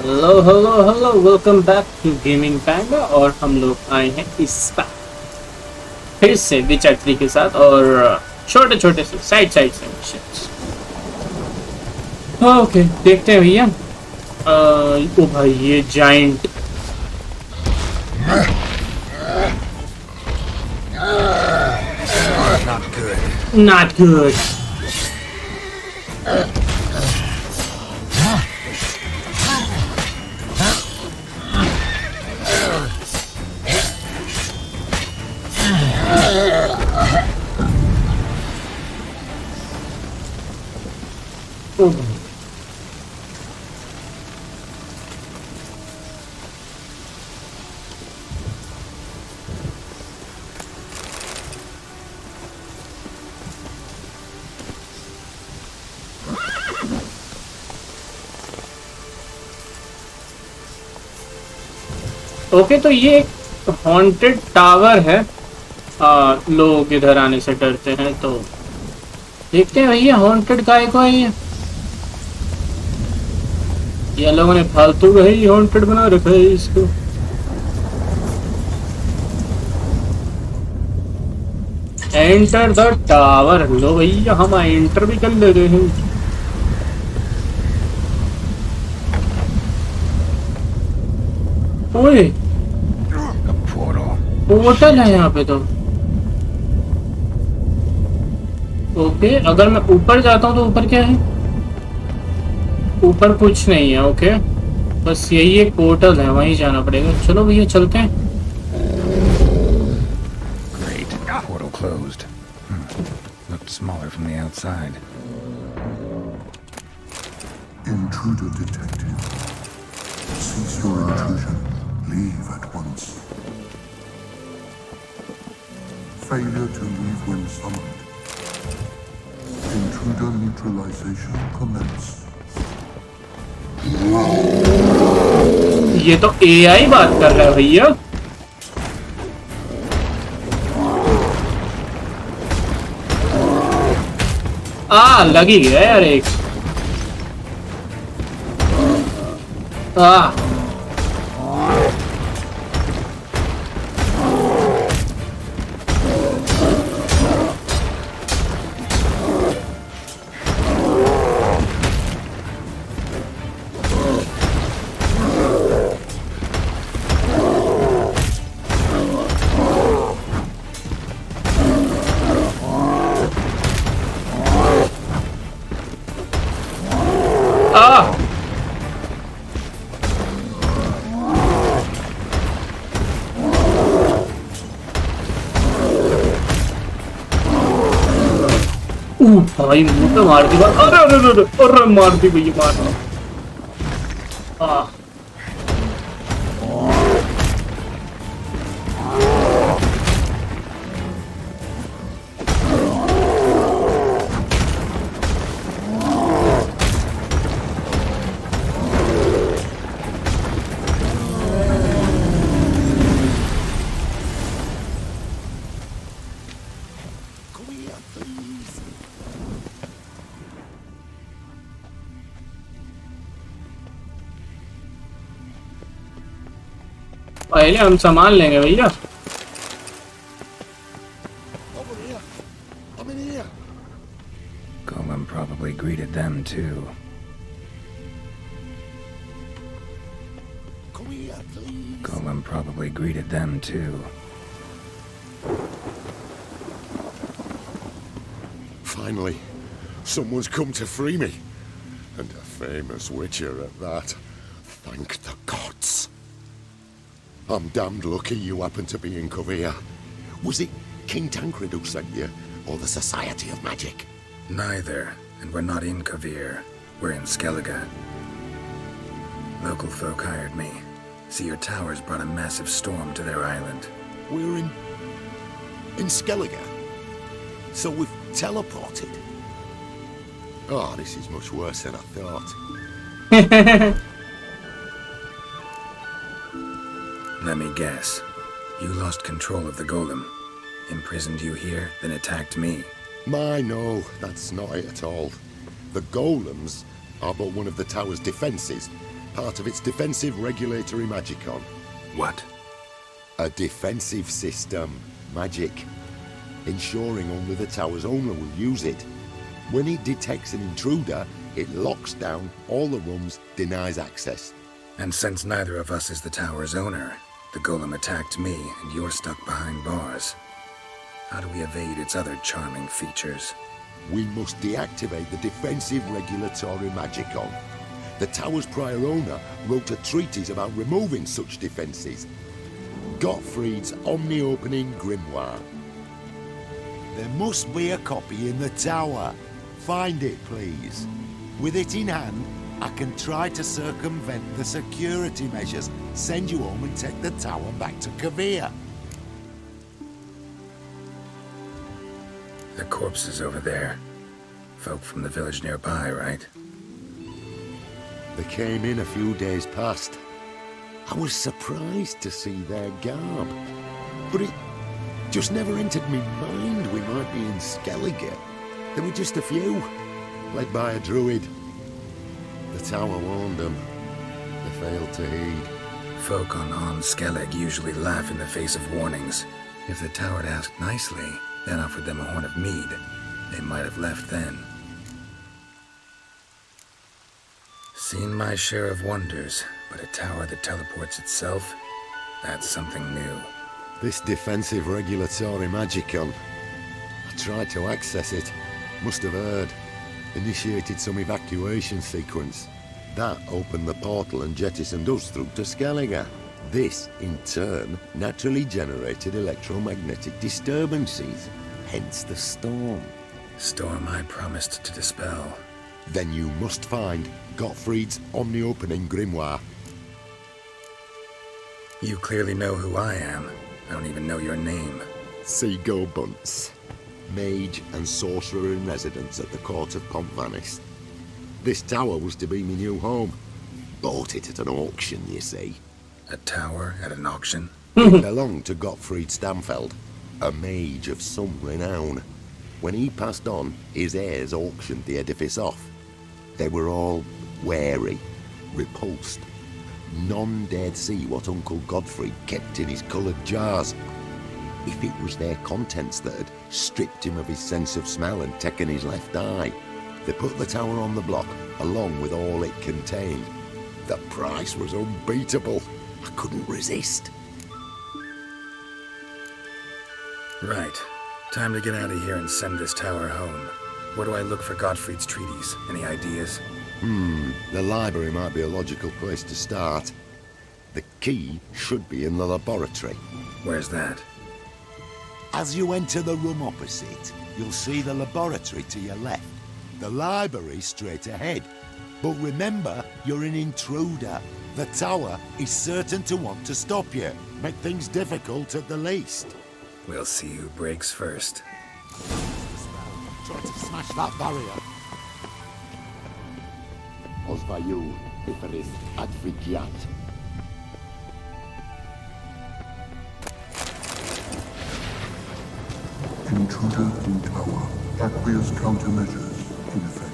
Hello hello hello, welcome back to Gaming Panda. और हम लोग आए हैं इस बार फिर से विचर 3 के साथ और छोटे छोटे से साइड से मिशंस। ओके, देखते हैं भैया। ओ भाई, ये जाइंट नॉट गुड। ओके, तो ये एक हॉन्टेड टावर है। लोग इधर आने से डरते हैं, तो देखते हैं भैया हॉन्टेड काय को है ये लोगों ने फालतू का ही हॉन्टेड बना रखा है इसको। Enter the tower. लो भैया, हम एंटर भी कर ले रहे हैं। ओए, पोर्टल है यहाँ पे तो। ओके, अगर मैं ऊपर जाता हूँ तो ऊपर क्या है? ऊपर कुछ नहीं है। ओके, बस यही एक पोर्टल है, वहीं जाना पड़ेगा। चलो भैया चलते हैं। Great. Portal closed. Looked smaller from the outside. Intruder detected. Cease your intrusion. Leave at once. Failure to leave when summoned. Intruder neutralization commenced. ये तो AI बात कर रहा है भैया। लग ही गया यार एक। भाई मुंह पे मार दी। अरे अरे अरे अरे, मार दी भैया, मार दी। पहले हम संभाल लेंगे भैया। Golem probably greeted them too. Golem probably greeted them too. Finally, someone's come to free me. And a famous witcher at that. Thank the gods. I'm damned lucky you happen to be in Kovir. Was it King Tancred who sent you, or the Society of Magic? Neither, and we're not in Kovir. We're in Skellige. Local folk hired me. See, your towers brought a massive storm to their island. We're in Skellige? So we've teleported? Oh, this is much worse than I thought. Let me guess. You lost control of the golem. Imprisoned you here, then attacked me. No, that's not it at all. The golems are but one of the tower's defences, part of its defensive regulatory magicon. What? A defensive system, magic, ensuring only the tower's owner will use it. When it detects an intruder, it locks down all the rooms, denies access. And since neither of us is the tower's owner, the golem attacked me and you're stuck behind bars. How do we evade its other charming features? We must deactivate the defensive regulatory magicon. The tower's prior owner wrote a treatise about removing such defences. Gottfried's omni-opening grimoire. There must be a copy in the tower. Find it, please. With it in hand, I can try to circumvent the security measures, send you home and take the tower back to Kavir. The corpses over there. Folk from the village nearby, right? They came in a few days past. I was surprised to see their garb. But it just never entered me mind we might be in Skellige. There were just a few, led by a druid. The tower warned them. They failed to heed. Folk on Skellige usually laugh in the face of warnings. If the tower had asked nicely, then offered them a horn of mead, they might have left then. Seen my share of wonders, but a tower that teleports itself, that's something new. This defensive regulatory magicon. I tried to access it. Must have heard. Initiated some evacuation sequence. That opened the portal and jettisoned us through to Skellige. This, in turn, naturally generated electromagnetic disturbances. Hence the storm. Storm I promised to dispel. Then you must find Gottfried's omni-opening grimoire. You clearly know who I am. I don't even know your name. Seagull Bunce. Mage and sorcerer in residence at the court of Pontvanis. This tower was to be my new home. Bought it at an auction, you see. A tower at an auction? It belonged to Gottfried Stamfeld, a mage of some renown. When he passed on, his heirs auctioned the edifice off. They were all wary, repulsed. None dared see what Uncle Godfrey kept in his coloured jars. If it was their contents that had stripped him of his sense of smell and taken his left eye, they put the tower on the block, along with all it contained. The price was unbeatable. I couldn't resist. Right. Time to get out of here and send this tower home. Where do I look for Gottfried's treaties? Any ideas? The library might be a logical place to start. The key should be in the laboratory. Where's that? As you enter the room opposite, you'll see the laboratory to your left. The library straight ahead. But remember, you're an intruder. The tower is certain to want to stop you. Make things difficult at the least. We'll see who breaks first. Try to smash that barrier. Osvayu, Iferis, Advigiat. Intruder in tower. Aqueous countermeasures in effect.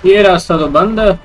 ये रास्ता तो बंद है।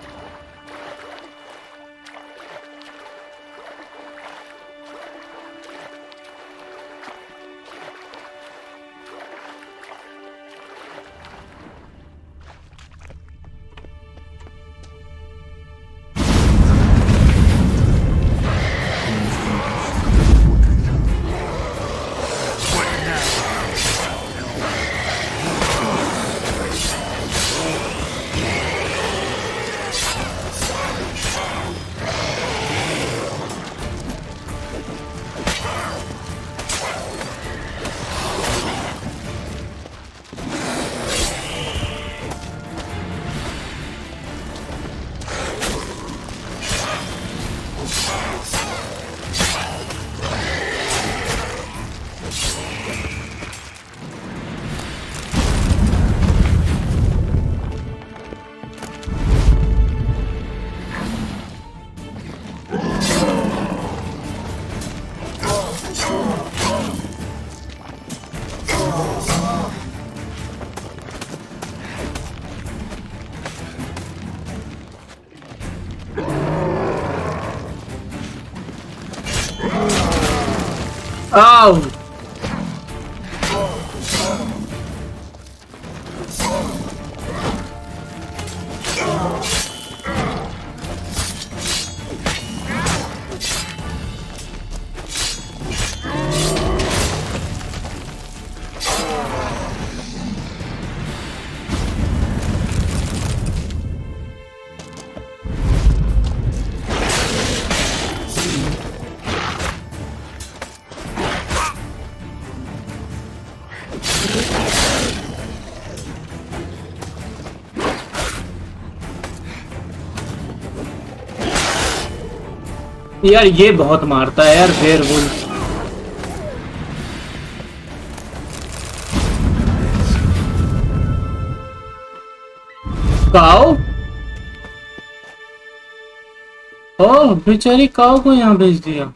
Ow! यार ये बहुत मारता है यार वेयरवुल्फ। काऊ? ओह बेचारी काऊ को यहाँ भेज दिया।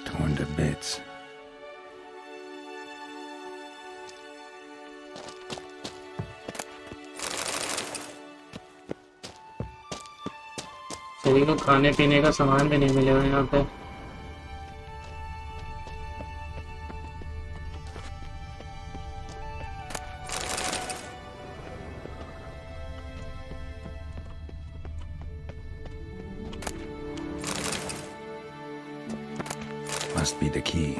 Torn to bits. सभी को खाने पीने का सामान भी नहीं मिलेगा यहाँ पे। Must be the key.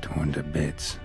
Torn to bits.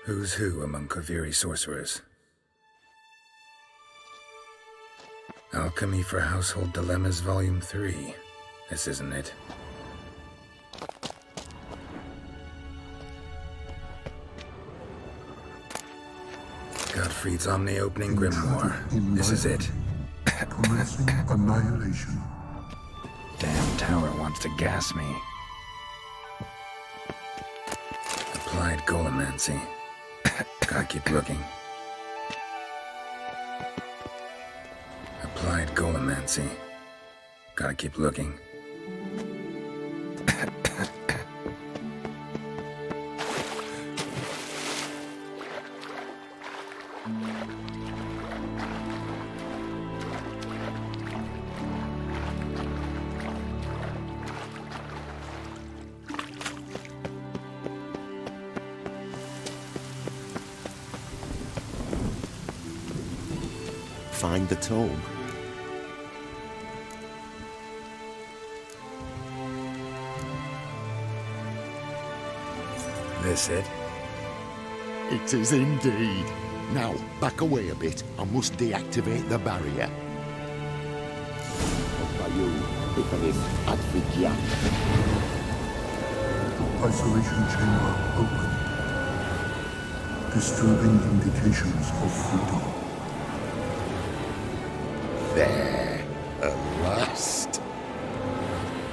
Who's who among Kaviri sorcerers? Alchemy for Household Dilemmas, Volume 3. This isn't it. Gottfried's Omni-Opening Grimoire. This is it. Commencing annihilation. Damn tower wants to gas me. Applied Golomancy. Gotta keep looking. Applied Golomancy. Gotta keep looking. find the tome. This it? It is indeed. Now, back away a bit. I must deactivate the barrier. Isolation chamber open. Disturbing indications of freedom. There, at last.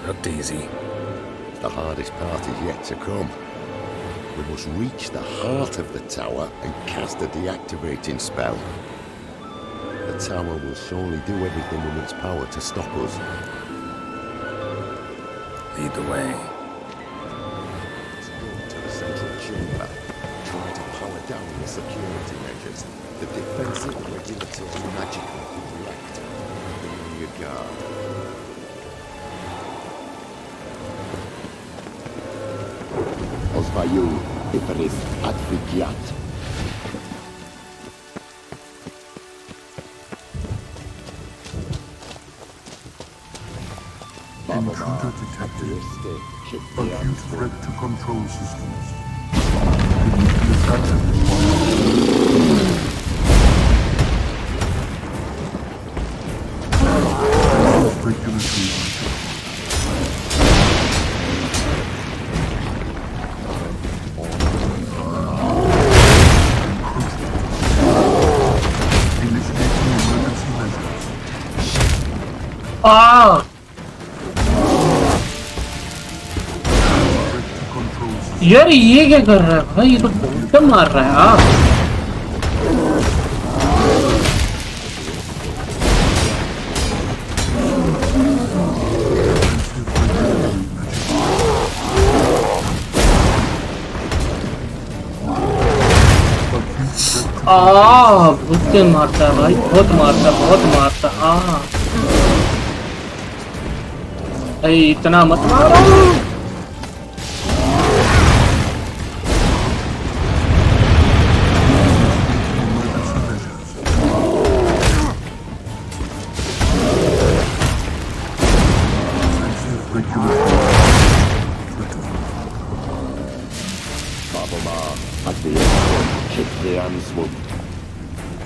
Looked easy. The hardest part is yet to come. We must reach the heart of the tower and cast a deactivating spell. The tower will surely do everything in its power to stop us. Lead the way. Let's go to the central chamber. Try to power down the security measures. The defensive, regulatory, magical, react. Be on your guard. Osvayu, Iferis, Advigiat. Intruder detected. Acute threat to control systems. Immediate action required. Regulatory initiating emergency measures. Ah! Threat to control systems. यार ये क्या कर रहा है भाई? ये तो बहुत मार रहा है। बहुत तेज मारता है भाई, बहुत मारता, बहुत मारता। भाई इतना मत मारो।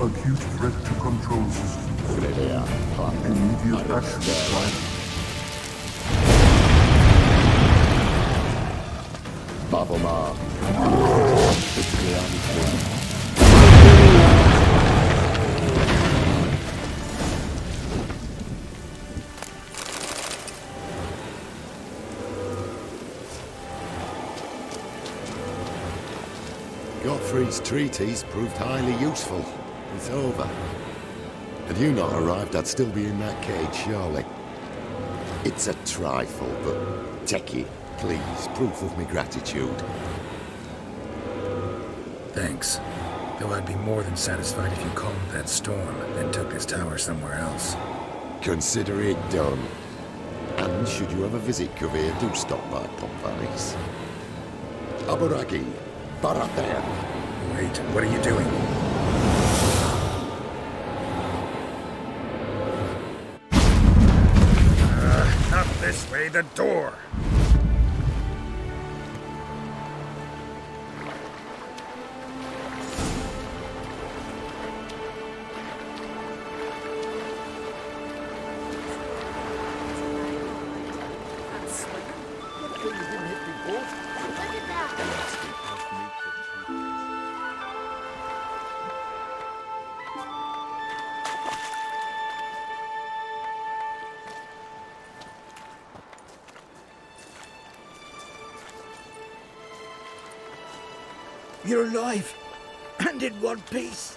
Acute threat to control systems. Immediate action required. Godfrey's treatise proved highly useful. It's over. Had you not arrived, I'd still be in that cage, surely. It's a trifle, but Techie, please, proof of my gratitude. Thanks. Though I'd be more than satisfied if you calmed that storm, then took this tower somewhere else. Consider it done. And should you ever visit Cabaret, do stop by Pompanis. Avallac'h, Barathan. Wait, what are you doing? Not this way, the door! You're alive, and in one piece.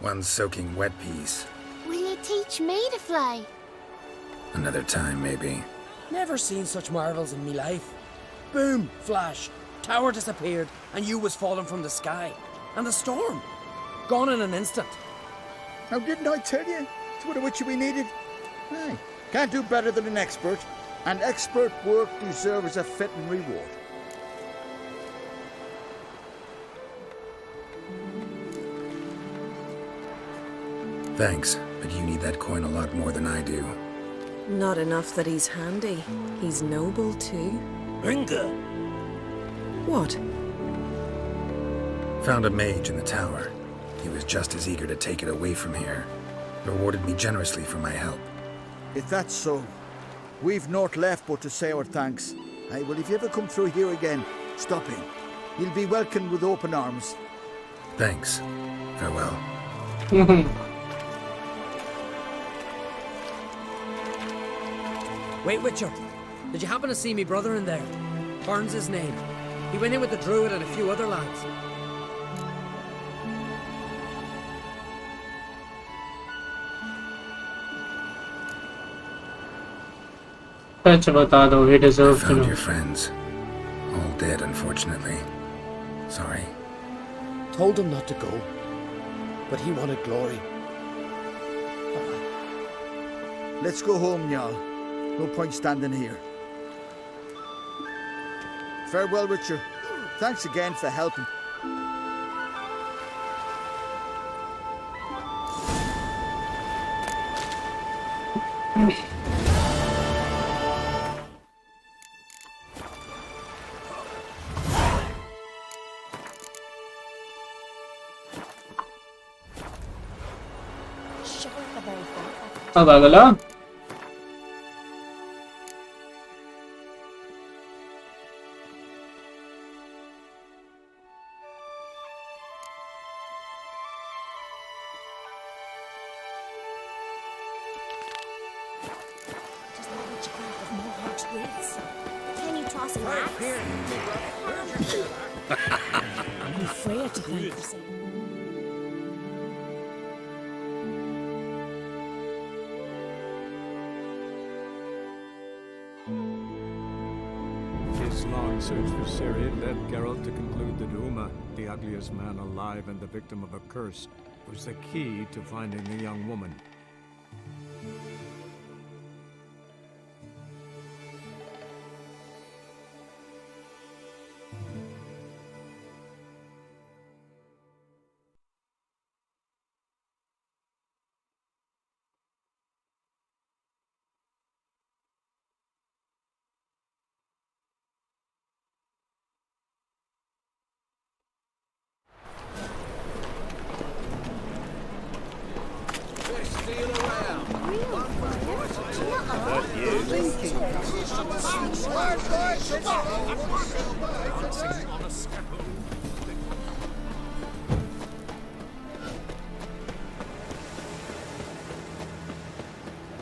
One soaking wet piece. Will you teach me to fly? Another time, maybe. Never seen such marvels in me life. Boom, flash, tower disappeared, and you was falling from the sky. And the storm, gone in an instant. Now didn't I tell you? It's what a witcher we needed. Aye, can't do better than an expert. And expert work deserves a fitting reward. Thanks, but you need that coin a lot more than I do. Not enough that he's handy. He's noble too. Ringer! What? Found a mage in the tower. He was just as eager to take it away from here. Rewarded me generously for my help. If that's so, we've naught left but to say our thanks. Aye, well, if you ever come through here again, stop in. You'll be welcomed with open arms. Thanks. Farewell. Wait, Witcher. Did you happen to see me brother in there? Burns his name. He went in with the druid and a few other lads. सच बता दो, he deserves to Found know. your friends. All dead, unfortunately. Sorry. Told him not to go, but he wanted glory. Let's go home, Jarl. No point standing here. Farewell, Richard. Thanks again for helping. अब अगला Can you toss an axe? I'm afraid to thank for saying. His long search for Ciri led Geralt to conclude that Uma, the ugliest man alive and the victim of a curse, was the key to finding the young woman.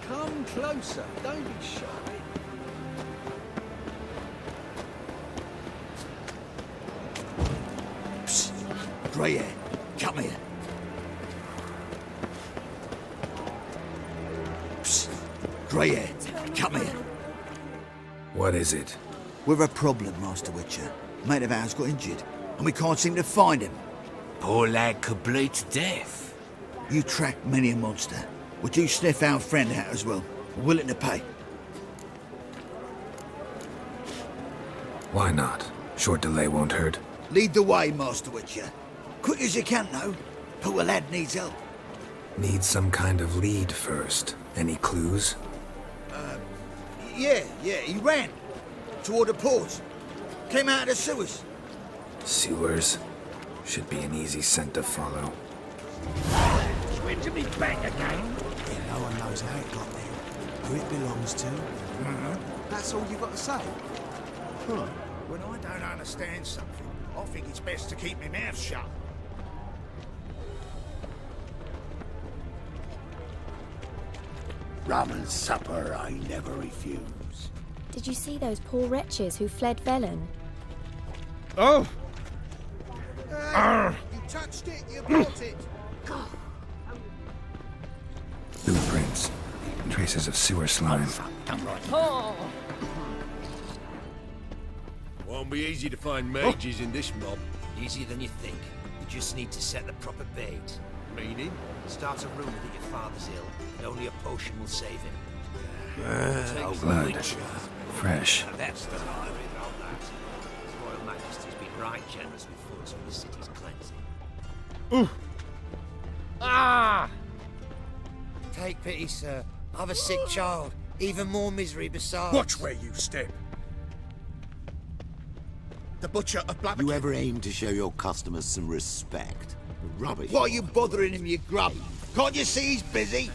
Come closer, don't be shy. Psst. Grey hair, come here. Psst. Grey hair, come here. What is it? We've a problem, Master Witcher. Mate of ours got injured, and we can't seem to find him. Poor lad could bleed to death. You track many a monster. Would you sniff our friend out as well? We're willing to pay. Why not? Short delay won't hurt. Lead the way, Master Witcher. Quick as you can, though. Poor lad needs help. Need some kind of lead first. Any clues? Yeah, he ran. Toward the port. Came out of the sewers. Sewers. Should be an easy scent to follow. When to be back again? Yeah, no one knows how it got there. Who it belongs to. That's all you've got to say? Huh. When I don't understand something, I think it's best to keep my mouth shut. Rum and supper I never refuse. Did you see those poor wretches who fled Velen? Oh! You touched it, you brought it. Blueprints. Traces of sewer slime. Won't be easy to find mages in this mob. Easier than you think. You just need to set the proper bait. Meaning? Start a rumor that your father's ill, and only a potion will save him. Blood. Fresh. That's the lie with all that. His Royal Majesty's been right generous with funds for the city's cleansing. Take pity, sir. I've a sick child. Even more misery besides. Watch where you step. The butcher of Blackbeard. You ever aim to show your customers some respect? Rubbish. Why are you bothering him, you grub? Can't you see he's busy?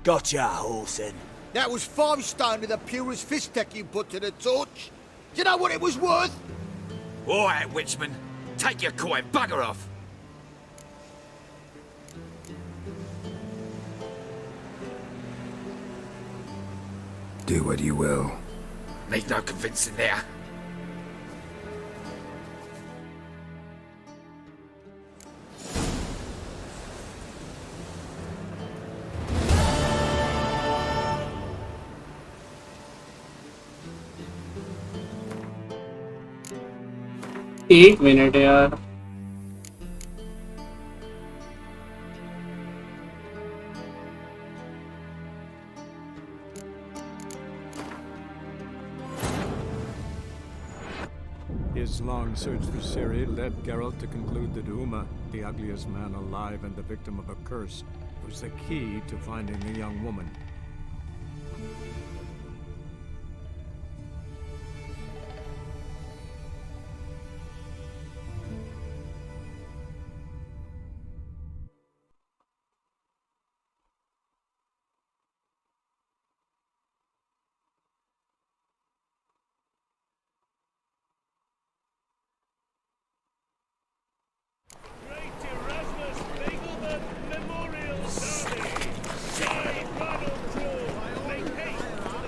Gotcha, Horsen. That was 5 stone of the purest fist tech you put to the torch. Do you know what it was worth? All right, Witchman. Take your coin, bugger off. Do what you will. Need no convincing there. एक minute यार His long search for Ciri led Geralt to conclude that Uma, the ugliest man alive and the victim of a curse, was the key to finding the young woman.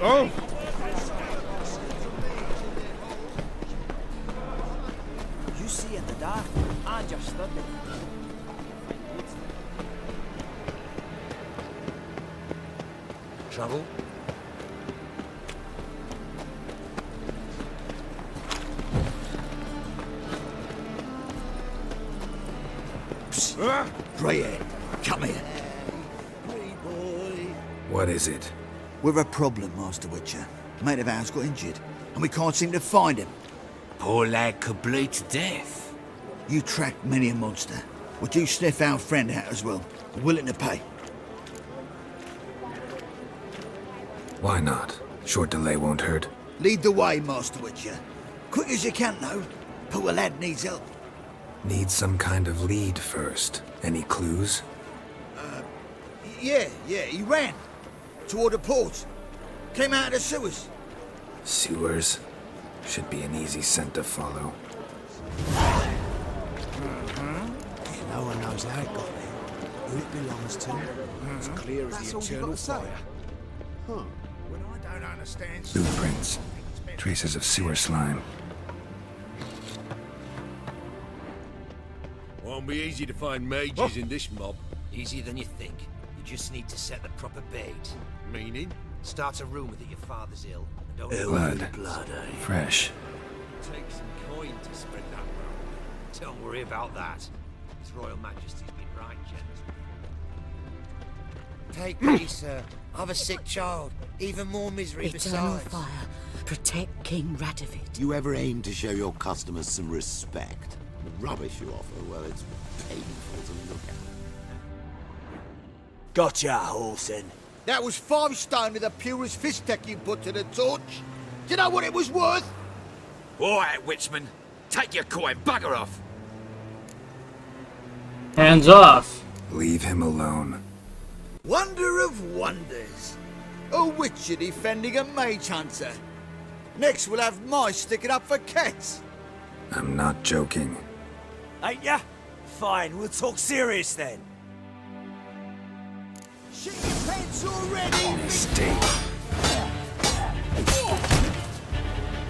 Oh! You see in the dark, and you're studying. Trouble? Greyhead, come here. What is it? We've a problem, Master Witcher. Mate of ours got injured, and we can't seem to find him. Poor lad could bleed to death. You tracked many a monster. Would you sniff our friend out as well? Willing to pay? Why not? Short delay won't hurt. Lead the way, Master Witcher. Quick as you can, though. Poor lad needs help. Need some kind of lead first. Any clues? Yeah, he ran. Toward the port. Came out of the sewers. Sewers? Should be an easy scent to follow. No one knows how it got there, who it belongs to. It's clear as the eternal fire. Huh. When I don't understand... Blueprints. Traces of sewer slime. Won't be easy to find mages in this mob. Easier than you think. You just need to set the proper bait. Meaning? Start a rumour that your father's ill. And don't Blood. blood, eh? Fresh. Take some coin to spread that round. Don't worry about that. His Royal Majesty's been right generous. Take pity, sir. I've a sick child. Even more misery Eternal besides. fire. Protect King Radovid. You ever aim to show your customers some respect? The rubbish you offer, well, it's painful to look at. Gotcha, Horsen. That was 5 stone of the purest fist tech you put to the torch. Do you know what it was worth? All right, Witchman. Take your coin, bugger off. hands off. Leave him alone. Wonder of wonders. A witcher defending a mage hunter. Next we'll have mice sticking up for cats. I'm not joking. Ain't ya? Fine, we'll talk serious then. Shit your pants already! Mistake.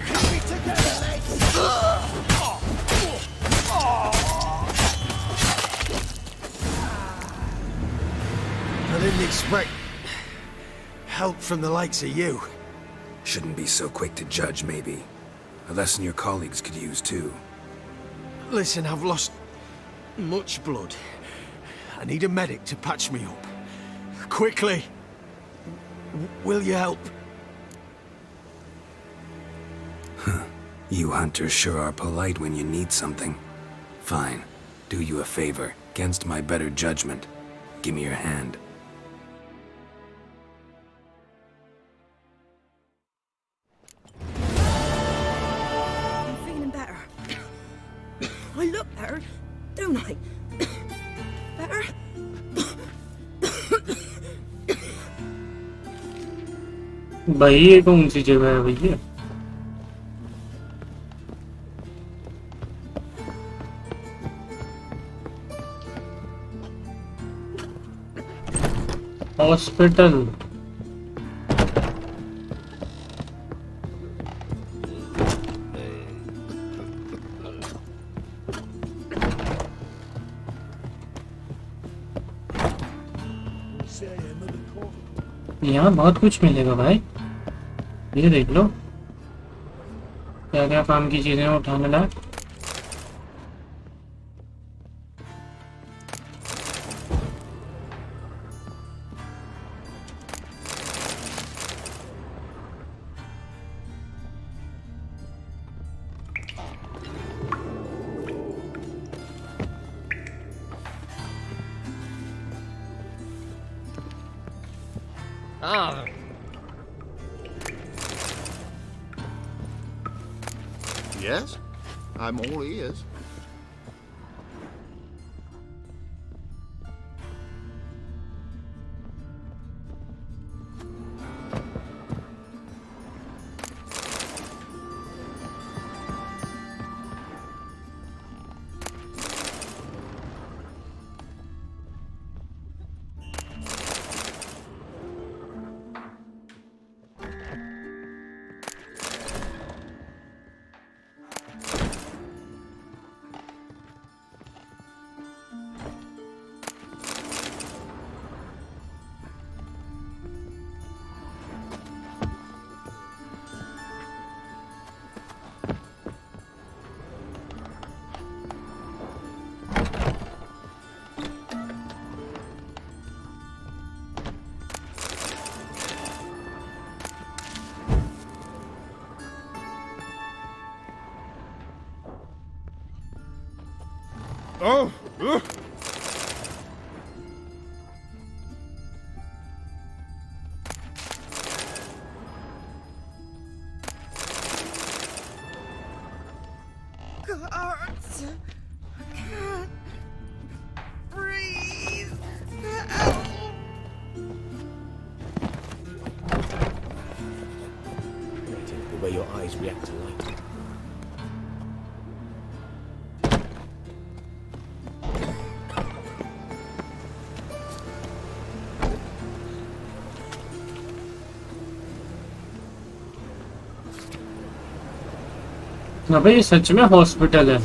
Keep it together, lads! I didn't expect help from the likes of you. Shouldn't be so quick to judge, maybe. A lesson your colleagues could use, too. Listen, I've lost much blood. I need a medic to patch me up. Quickly! Will you help? You hunters sure are polite when you need something. Fine. Do you a favor, against my better judgment. Give me your hand. I'm feeling better. I look better, don't I? Better? भाई ये कौन सी जगह है भैया? Hospital. यहाँ बहुत कुछ मिलेगा भाई. ये देख लो क्या क्या काम की चीजें उठाने लायक. Yes? I'm all ears. Oh! Guards! I can't breathe. The way your eyes react to light. अबे ये सच में हॉस्पिटल है.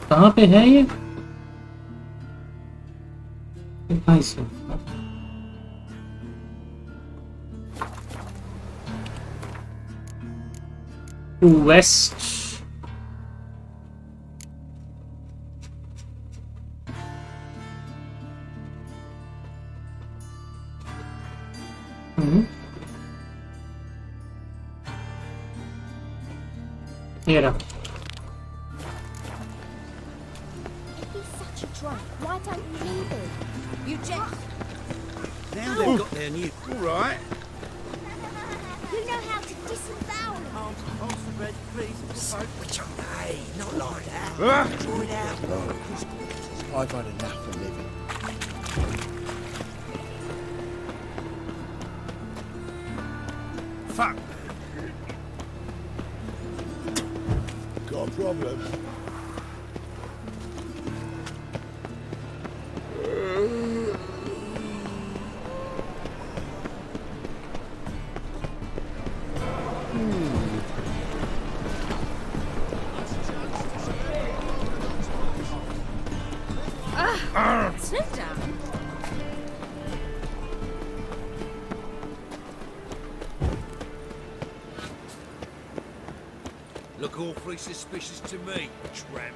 कहाँ पे है ये? कहाँ से? Waste. Here. If he's such a drunk, why don't you leave him? You just... Now they've got their new... All right. You know how to disembowel him. Arms for bread, please. Which hey, not like that. Ah! Draw it out. I've had enough of living. Fuck. Got a problem? Sit down. Look awfully suspicious to me, tramp.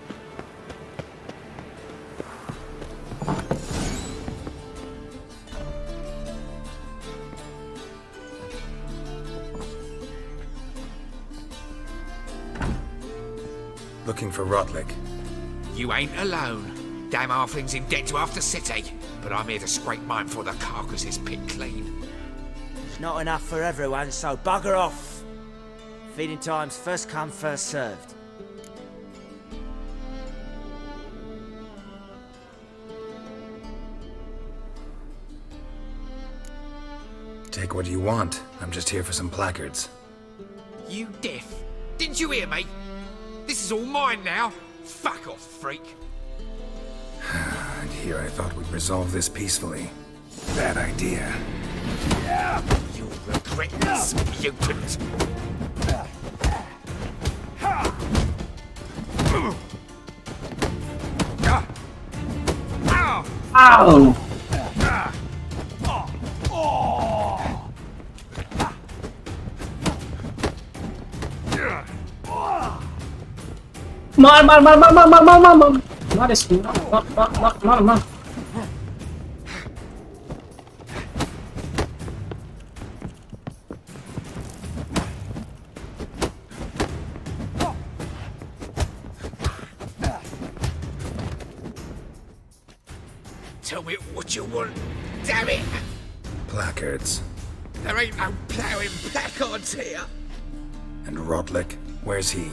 Looking for Rotlick. You ain't alone. Damn halflings in debt to half the city. But I'm here to scrape mine before the carcass is picked clean. It's not enough for everyone, so bugger off. Feeding time's first come, first served. Take what you want. I'm just here for some placards. You deaf? Didn't you hear me? This is all mine now. Fuck off, freak. And here I thought we'd resolve this peacefully. Bad idea. You'll regret this, mutant. Ow! Mar! Not a skin. Mar. Tell me what you want, damn it! Placards. There ain't no ploughing placards here. And Rotlick, where's he?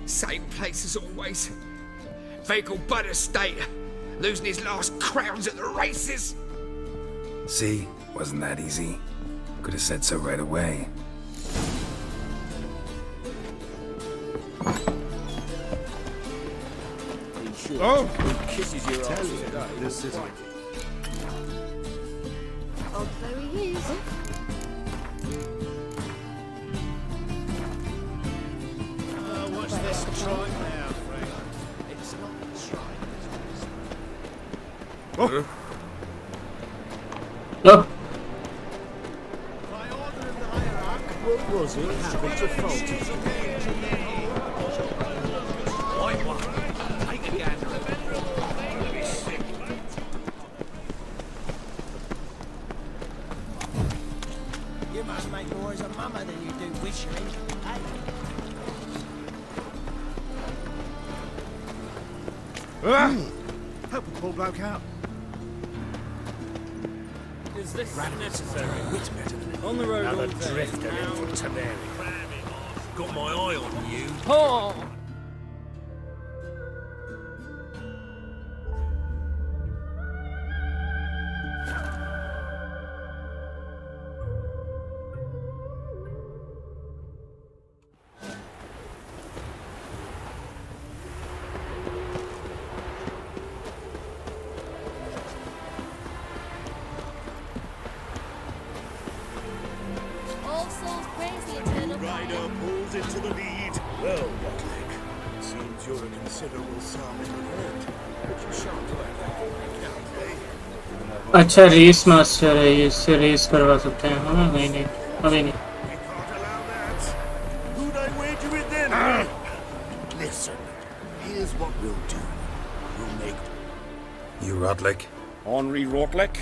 Same place as always. Vehicle Bud Estate, losing his last crowns at the races. See? Wasn't that easy? Could have said so right away. Oh! Kisses your ass today. This is Oh, there he is. What's this trying now, Frank? It's not trying. Oh. By order of the hierarch, what was it happened to faulty? Right one. Take a gander at it. You must make more as a mummer than you do wishing. Help a poor bloke out. Is this necessary? On the road Another all day. drifter in from Cabaret. Got my eye on you. Oh! All souls praise the eternal Rider fire. pulls into the lead. Well, Rotlick, seems you're a considerable sum in the herd. But you shan't let that go account, eh? अच्छा race master है, इससे race करवा सकते हैं. हाँ नहीं अभी नहीं. We can't allow that. Who'd I wager with then? Listen, here's what we'll do. We'll make... You Rotlick? Henri Rotlick,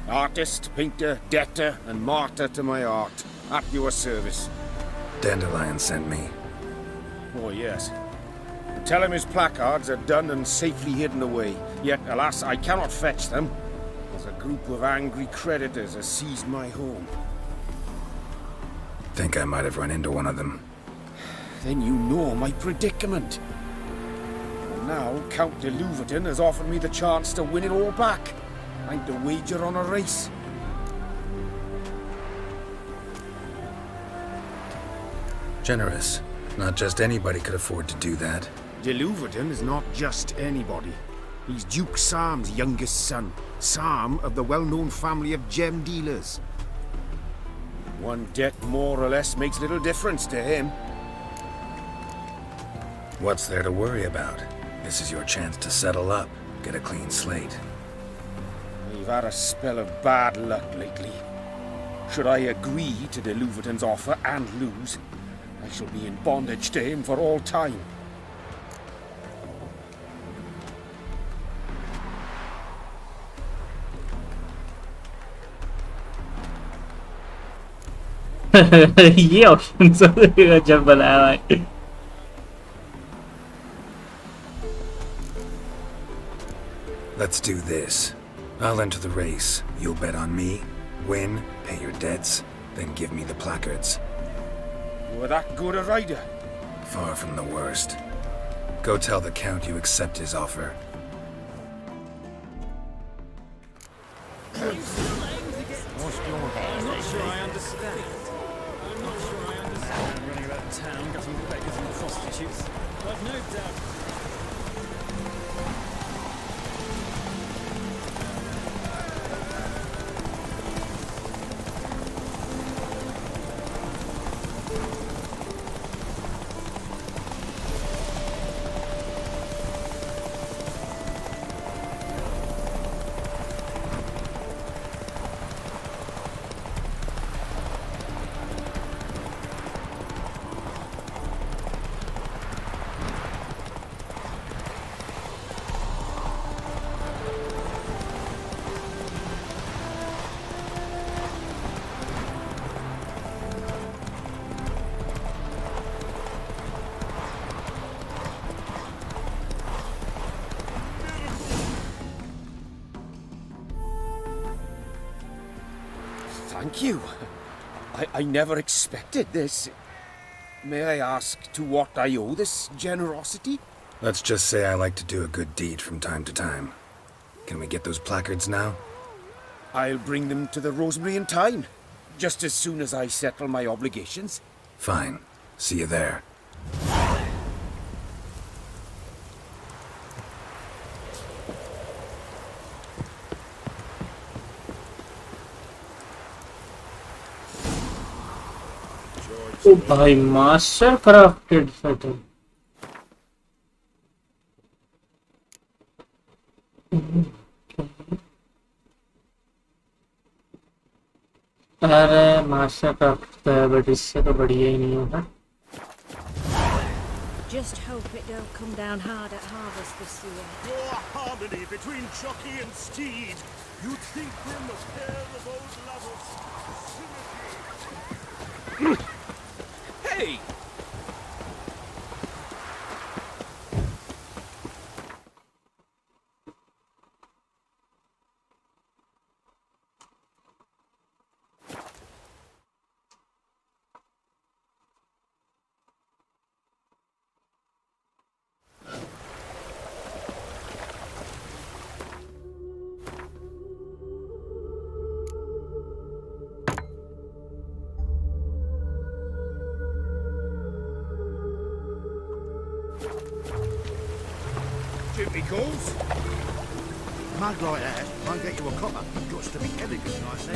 artist, painter, debtor, and martyr to my art. At your service. Dandelion sent me. Oh, yes. Tell him his placards are done and safely hidden away. Yet, alas, I cannot fetch them, as a group of angry creditors has seized my home. Think I might have run into one of them. Then you know my predicament. And now, Count de Louverton has offered me the chance to win it all back. I'm to wager on a race. Generous. Not just anybody could afford to do that. De Louverton is not just anybody. He's Duke Sam's youngest son. Sam of the well-known family of gem dealers. One debt more or less makes little difference to him. What's there to worry about? This is your chance to settle up, get a clean slate. We've had a spell of bad luck lately. Should I agree to de Louverton's offer and lose, I shall be in bondage to him for all time. ये option सब जब बनाया भाई. Let's do this. I'll enter the race. You'll bet on me, win, pay your debts, then give me the placards. You're that good a rider? Far from the worst. Go tell the Count you accept his offer. I'm not sure I understand. I'm running about town, getting beggars and prostitutes. I've no doubt. Thank you. I never expected this. May I ask to what I owe this generosity? Let's just say I like to do a good deed from time to time. Can we get those placards now? I'll bring them to the Rosemary in time, just as soon as I settle my obligations. Fine. See you there. ओ भाई master crafted settle अरे master craft है but इससे तो बढ़िया ही नहीं होगा Just hope it don't come down hard at harvest this year. Your harmony between jockey and steed. You'd think them a pair of old lovers. Hey! Calls? Mug like that won't get you a copper. Got to be elegant, I say.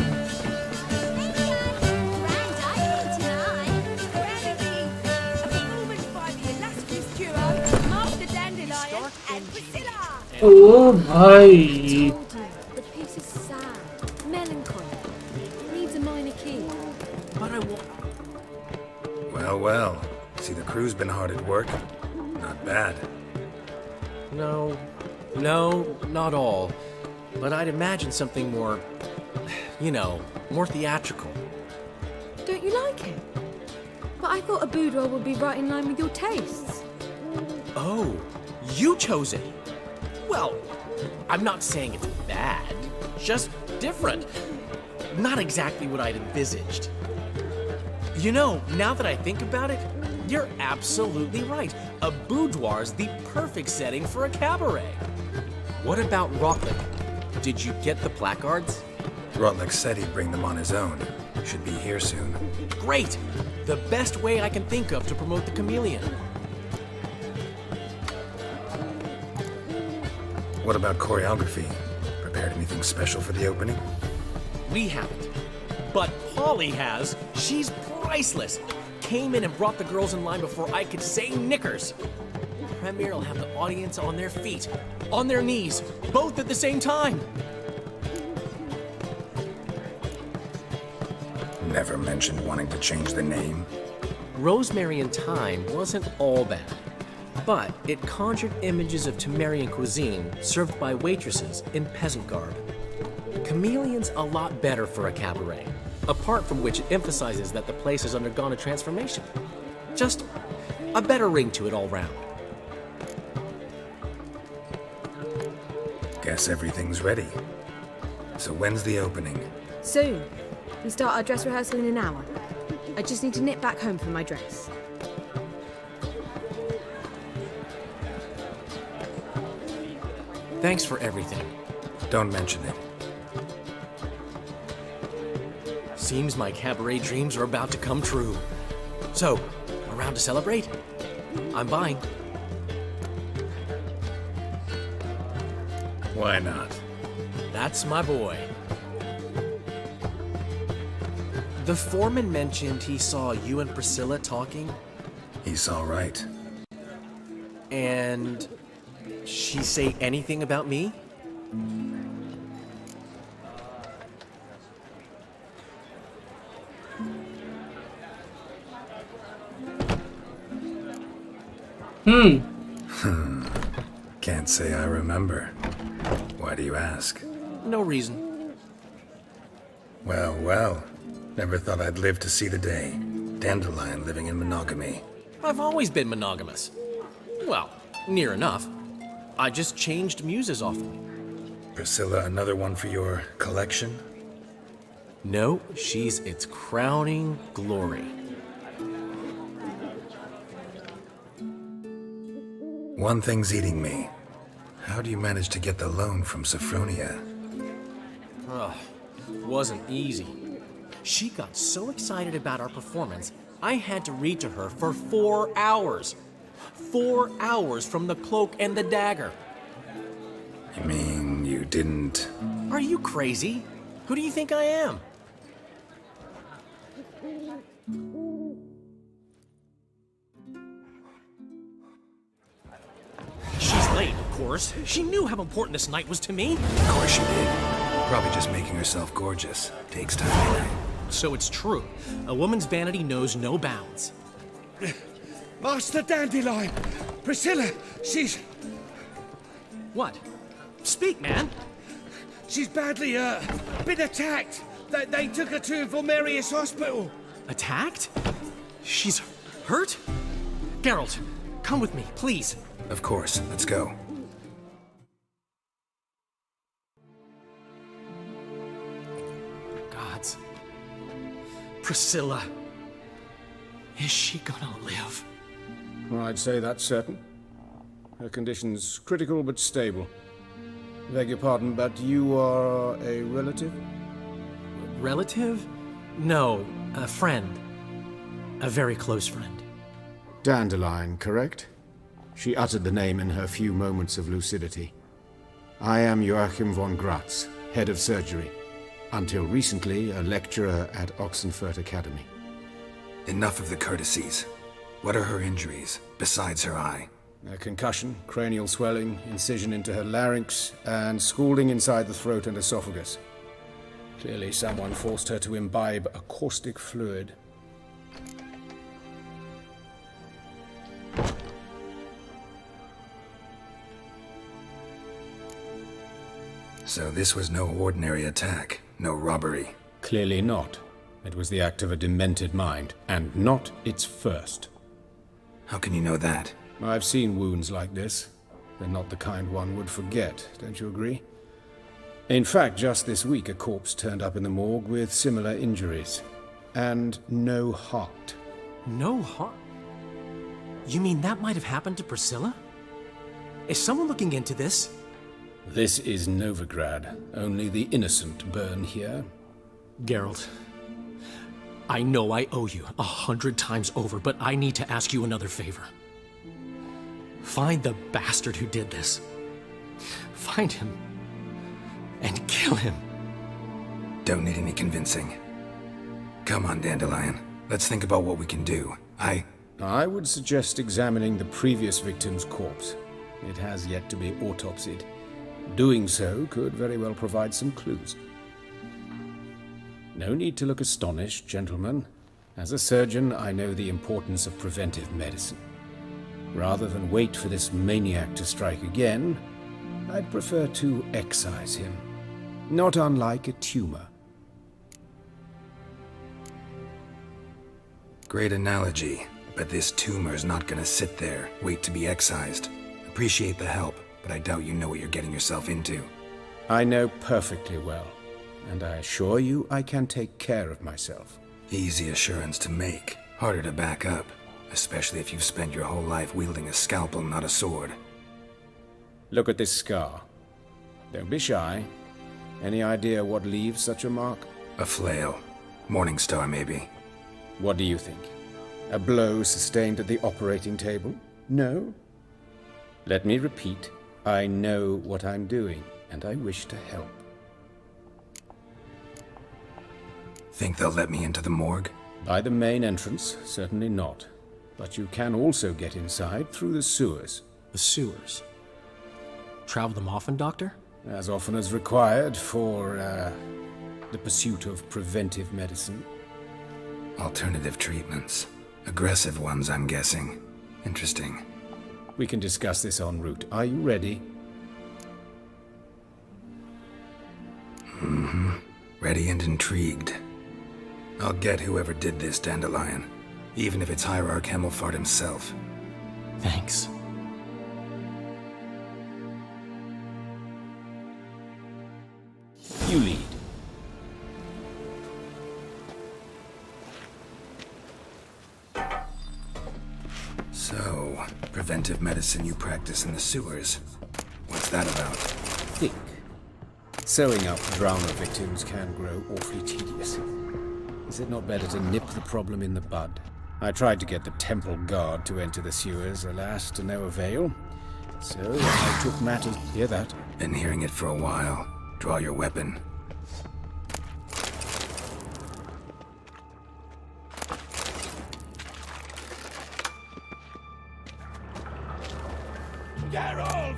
Oh, bhai. The piece is sad, melancholy. It needs a minor key. But I want. Well. See, the crew's been hard at work. Not bad. No, not all. But I'd imagine something more, more theatrical. Don't you like it? But I thought a boudoir would be right in line with your tastes. Oh, you chose it. Well, I'm not saying it's bad, just different. Not exactly what I'd envisaged. Now that I think about it, you're absolutely right. A boudoir's the perfect setting for a cabaret. What about Rotlick? Did you get the placards? Rotlick said he'd bring them on his own. Should be here soon. Great! The best way I can think of to promote the chameleon. What about choreography? Prepared anything special for the opening? We haven't. But Polly has. She's priceless. Came in and brought the girls in line before I could say knickers. Premier will have the audience on their feet, on their knees, both at the same time. Never mentioned wanting to change the name. Rosemary in Time wasn't all bad, but it conjured images of Temerian cuisine served by waitresses in peasant garb. Chameleon's a lot better for a cabaret, apart from which it emphasizes that the place has undergone a transformation. Just a better ring to it all round. Guess everything's ready. So when's the opening? Soon. We start our dress rehearsal in an hour. I just need to nip back home for my dress. Thanks for everything. Don't mention it. Seems my cabaret dreams are about to come true. So, around to celebrate? I'm buying. Why not? That's my boy. The foreman mentioned he saw you and Priscilla talking. He saw right. And she say anything about me? Can't say I remember. Why do you ask? No reason. Well, well. Never thought I'd live to see the day. Dandelion living in monogamy. I've always been monogamous. Well, near enough. I just changed muses often. Priscilla, another one for your collection? No, she's its crowning glory. One thing's eating me. How do you manage to get the loan from Sophronia? Ugh, wasn't easy. She got so excited about our performance, I had to read to her for 4 hours. 4 hours from the cloak and the dagger. You mean you didn't... Are you crazy? Who do you think I am? She's late, of course. She knew how important this night was to me. Of course she did. Probably just making herself gorgeous. Takes time. So it's true. A woman's vanity knows no bounds. Master Dandelion! Priscilla, she's... What? Speak, man! She's badly, been attacked. They took her to Vomerius Hospital. Attacked? She's hurt? Geralt, come with me, please. Of course, let's go. Gods. Priscilla. Is she gonna live? I'd say that's certain. Her condition's critical but stable. Beg your pardon, but you are a relative? Relative? No, a friend. A very close friend. Dandelion, correct? She uttered the name in her few moments of lucidity. I am Joachim von Gratz, head of surgery. Until recently, a lecturer at Oxenfurt Academy. Enough of the courtesies. What are her injuries, besides her eye? A concussion, cranial swelling, incision into her larynx, and scalding inside the throat and esophagus. Clearly someone forced her to imbibe a caustic fluid. So this was no ordinary attack, no robbery. Clearly not. It was the act of a demented mind, and not its first. How can you know that? I've seen wounds like this. They're not the kind one would forget, don't you agree? In fact, just this week a corpse turned up in the morgue with similar injuries. And no heart. No heart? You mean that might have happened to Priscilla? Is someone looking into this? This is Novigrad. Only the innocent burn here. Geralt, I know I owe you 100 times over, but I need to ask you another favor. Find the bastard who did this. Find him. And kill him. Don't need any convincing. Come on, Dandelion. Let's think about what we can do. I would suggest examining the previous victim's corpse. It has yet to be autopsied. Doing so could very well provide some clues. No need to look astonished, gentlemen. As a surgeon, I know the importance of preventive medicine. Rather than wait for this maniac to strike again, I'd prefer to excise him. Not unlike a tumor. Great analogy, but this tumor's not gonna sit there, wait to be excised. Appreciate the help. but I doubt you know what you're getting yourself into. I know perfectly well, and I assure you I can take care of myself. Easy assurance to make, harder to back up, especially if you've spent your whole life wielding a scalpel, not a sword. Look at this scar. Don't be shy. Any idea what leaves such a mark? A flail. Morningstar, maybe. What do you think? A blow sustained at the operating table? No? Let me repeat. I know what I'm doing, and I wish to help. Think they'll let me into the morgue? By the main entrance, certainly not. But you can also get inside through the sewers. The sewers? Travel them often, Doctor? As often as required for, the pursuit of preventive medicine. Alternative treatments. Aggressive ones, I'm guessing. Interesting. We can discuss this en route. Are you ready? Mm-hmm. Ready and intrigued. I'll get whoever did this, Dandelion. Even if it's Hierarch Hemmelfart himself. Thanks. You lead. So, preventive medicine you practice in the sewers. What's that about? Think. Sewing up drowner victims can grow awfully tedious. Is it not better to nip the problem in the bud? I tried to get the temple guard to enter the sewers, alas, to no avail. So I took matters... Hear that? Been hearing it for a while. Draw your weapon. Geralt!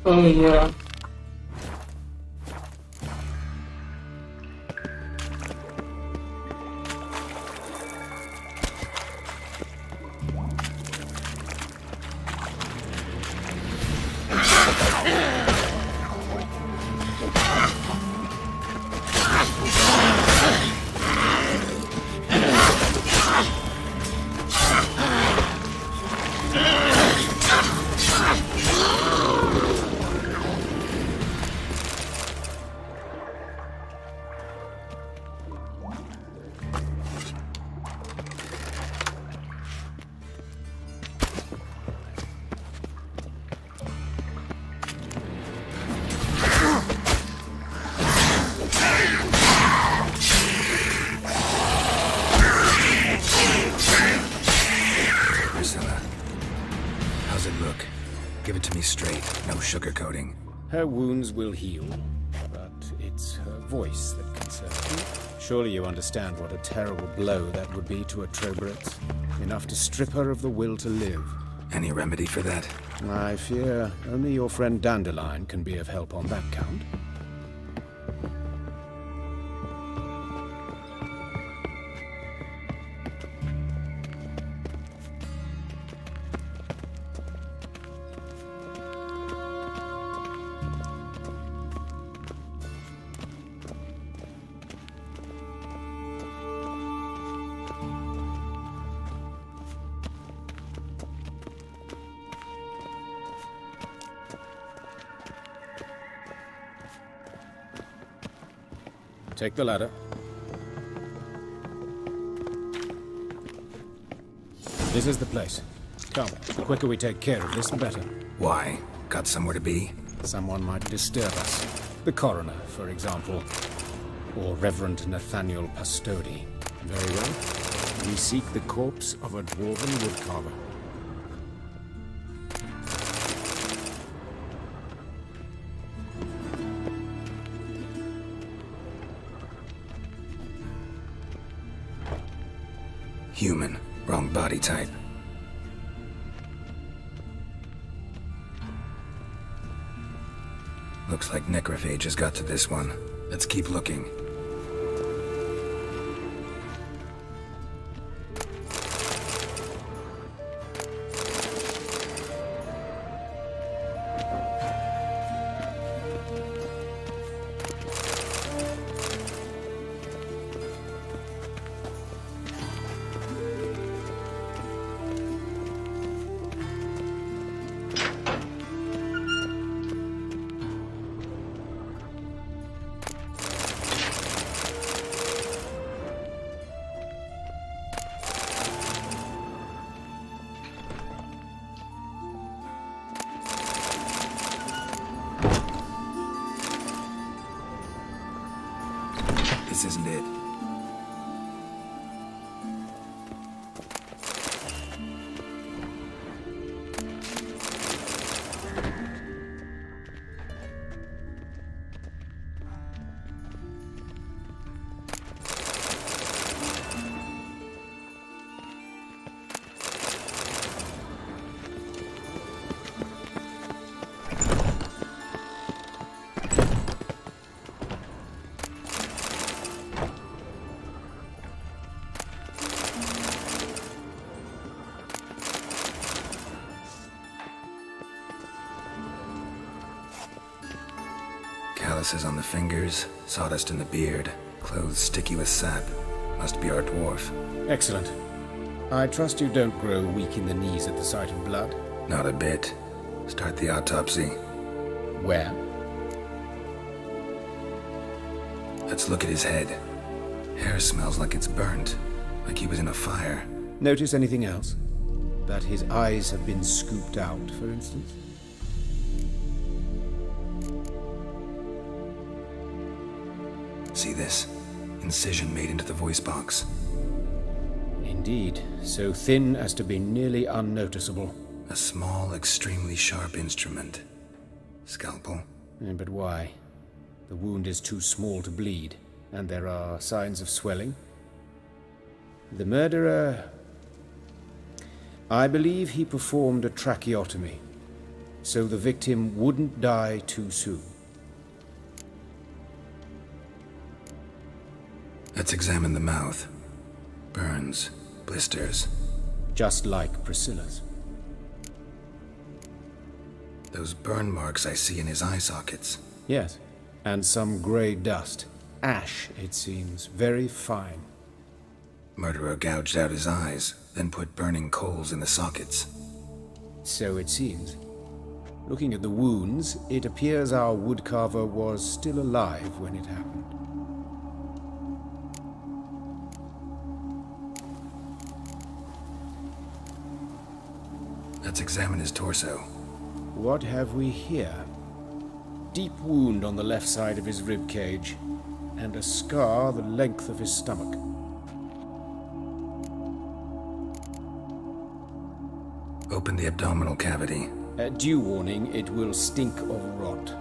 Oh yeah. Sugarcoating. Her wounds will heal, but it's her voice that concerns me. Surely you understand what a terrible blow that would be to a Troberet. Enough to strip her of the will to live. Any remedy for that? I fear only your friend Dandelion can be of help on that count. Take the ladder. This is the place. Come, the quicker we take care of this, the better. Why? Got somewhere to be? Someone might disturb us. The coroner, for example. Or Reverend Nathaniel Pastodi. Very well. We seek the corpse of a dwarven woodcarver. Human. Wrong body type. Looks like necrophages got to this one. Let's keep looking. This isn't it. Calluses on the fingers, sawdust in the beard, clothes sticky with sap. Must be our dwarf. Excellent. I trust you don't grow weak in the knees at the sight of blood? Not a bit. Start the autopsy. Where? Let's look at his head. Hair smells like it's burnt, like he was in a fire. Notice anything else? That his eyes have been scooped out, for instance? See this? Incision made into the voice box. Indeed, so thin as to be nearly unnoticeable. A small, extremely sharp instrument. Scalpel? But why? The wound is too small to bleed, and there are signs of swelling. The murderer... I believe he performed a tracheotomy, so the victim wouldn't die too soon. Let's examine the mouth. Burns, blisters. Just like Priscilla's. Those burn marks I see in his eye sockets. Yes, and some grey dust. Ash, it seems. Very fine. Murderer gouged out his eyes, then put burning coals in the sockets. So it seems. Looking at the wounds, it appears our woodcarver was still alive when it happened. Let's examine his torso. What have we here? Deep wound on the left side of his rib cage, and a scar the length of his stomach. Open the abdominal cavity. Due warning, it will stink of rot.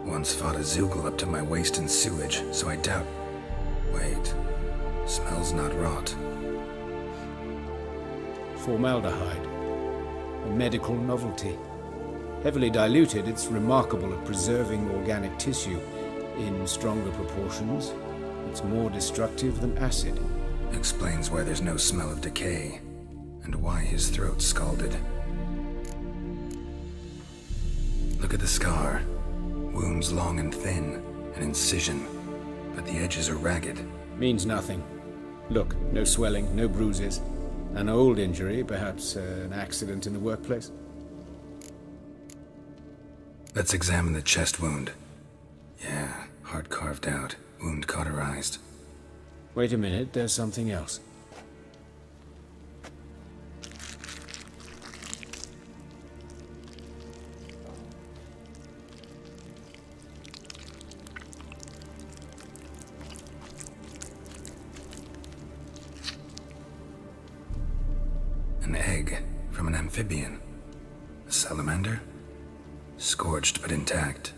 Once fought a Zoogle up to my waist in sewage, so I doubt... Wait. Smells not rot. Formaldehyde. A medical novelty. Heavily diluted, it's remarkable at preserving organic tissue. In stronger proportions, it's more destructive than acid. Explains why there's no smell of decay, and why his throat's scalded. Look at the scar. Wounds long and thin, an incision, but the edges are ragged. Means nothing. Look, no swelling, no bruises. An old injury, perhaps an accident in the workplace. Let's examine the chest wound. Yeah, heart carved out, wound cauterized. Wait a minute, there's something else. An egg from an amphibian. A salamander? Scorched but intact.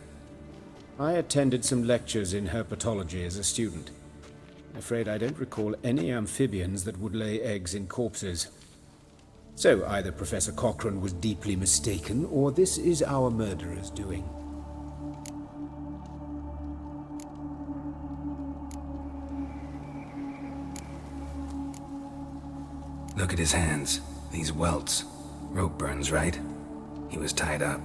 I attended some lectures in herpetology as a student. Afraid I don't recall any amphibians that would lay eggs in corpses. So either Professor Cochrane was deeply mistaken, or this is our murderer's doing. Look at his hands. These welts. Rope burns, right? He was tied up.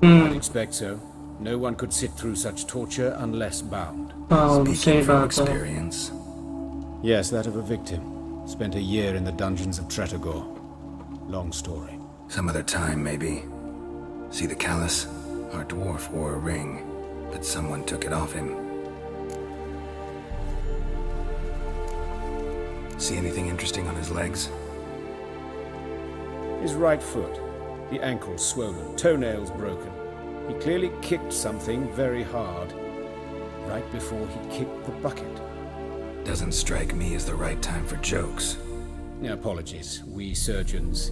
I'd expect so. No one could sit through such torture unless bound. Speaking from experience. Yes, that of a victim. Spent a year in the dungeons of Tretogor. Long story. Some other time, maybe. See the callus? Our dwarf wore a ring, but someone took it off him. See anything interesting on his legs? His right foot. The ankle swollen, toenails broken. He clearly kicked something very hard, right before he kicked the bucket. Doesn't strike me as the right time for jokes. Apologies. We surgeons,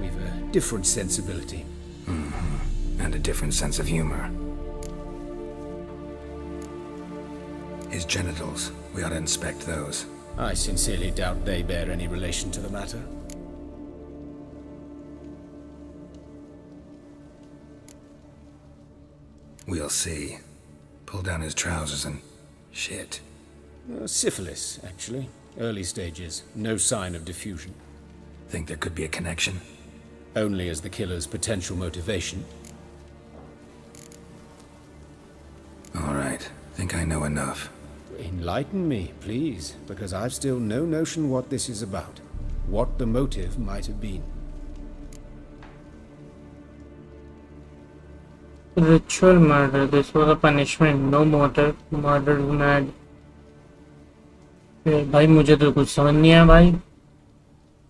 we've a different sensibility. Mm-hmm. And a different sense of humor. His genitals, we ought to inspect those. I sincerely doubt they bear any relation to the matter. We'll see. Pull down his trousers and... shit. Syphilis, actually. Early stages. No sign of diffusion. Think there could be a connection? Only as the killer's potential motivation. All right. Think I know enough. Enlighten me, please, because I've still no notion what this is about. What the motive might have been. Ritual murder. This was a punishment. No motive. Murder is mad. भाई मुझे तो कुछ समझ नहीं आया भाई.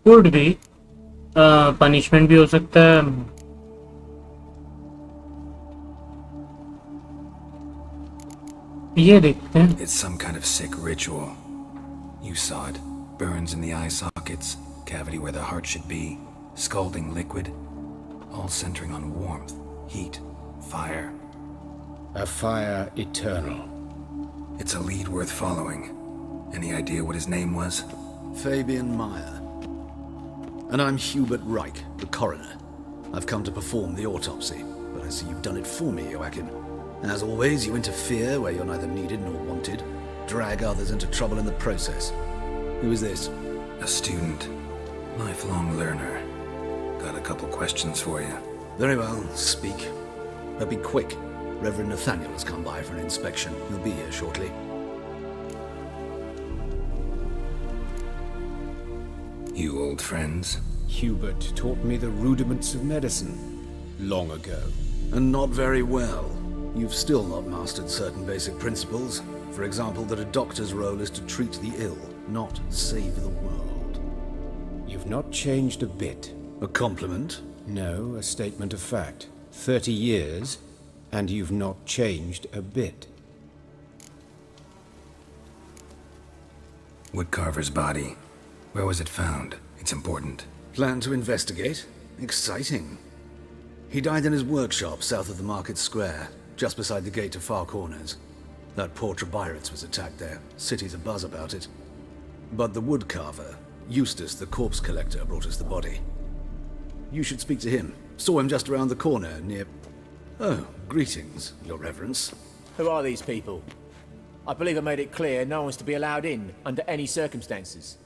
Could be. Punishment भी हो सकता है. ये देखते हैं. It's some kind of sick ritual. You saw it. Burns in the eye sockets, cavity where the heart should be, scalding liquid, all centering on warmth, heat, fire. A fire eternal. It's a lead worth following. Any idea what his name was? Fabian Meyer. And I'm Hubert Reich, the coroner. I've come to perform the autopsy, but I see you've done it for me, Joachim. As always, you interfere where you're neither needed nor wanted, drag others into trouble in the process. Who is this? A student. Lifelong learner. Got a couple questions for you. Very well, speak. But be quick. Reverend Nathaniel has come by for an inspection. He'll be here shortly. You old friends? Hubert taught me the rudiments of medicine. Long ago. And not very well. You've still not mastered certain basic principles. For example, that a doctor's role is to treat the ill, not save the world. You've not changed a bit. A compliment? No, a statement of fact. 30 years, and you've not changed a bit. Woodcarver's body. Where was it found? It's important. Plan to investigate? Exciting. He died in his workshop south of the market square, just beside the gate to Far Corners. That poor Trebyritz was attacked there. City's abuzz about it. But the woodcarver, Eustace the corpse collector, brought us the body. You should speak to him. Saw him just around the corner near... Oh, greetings, Your Reverence. Who are these people? I believe I made it clear no one's to be allowed in under any circumstances.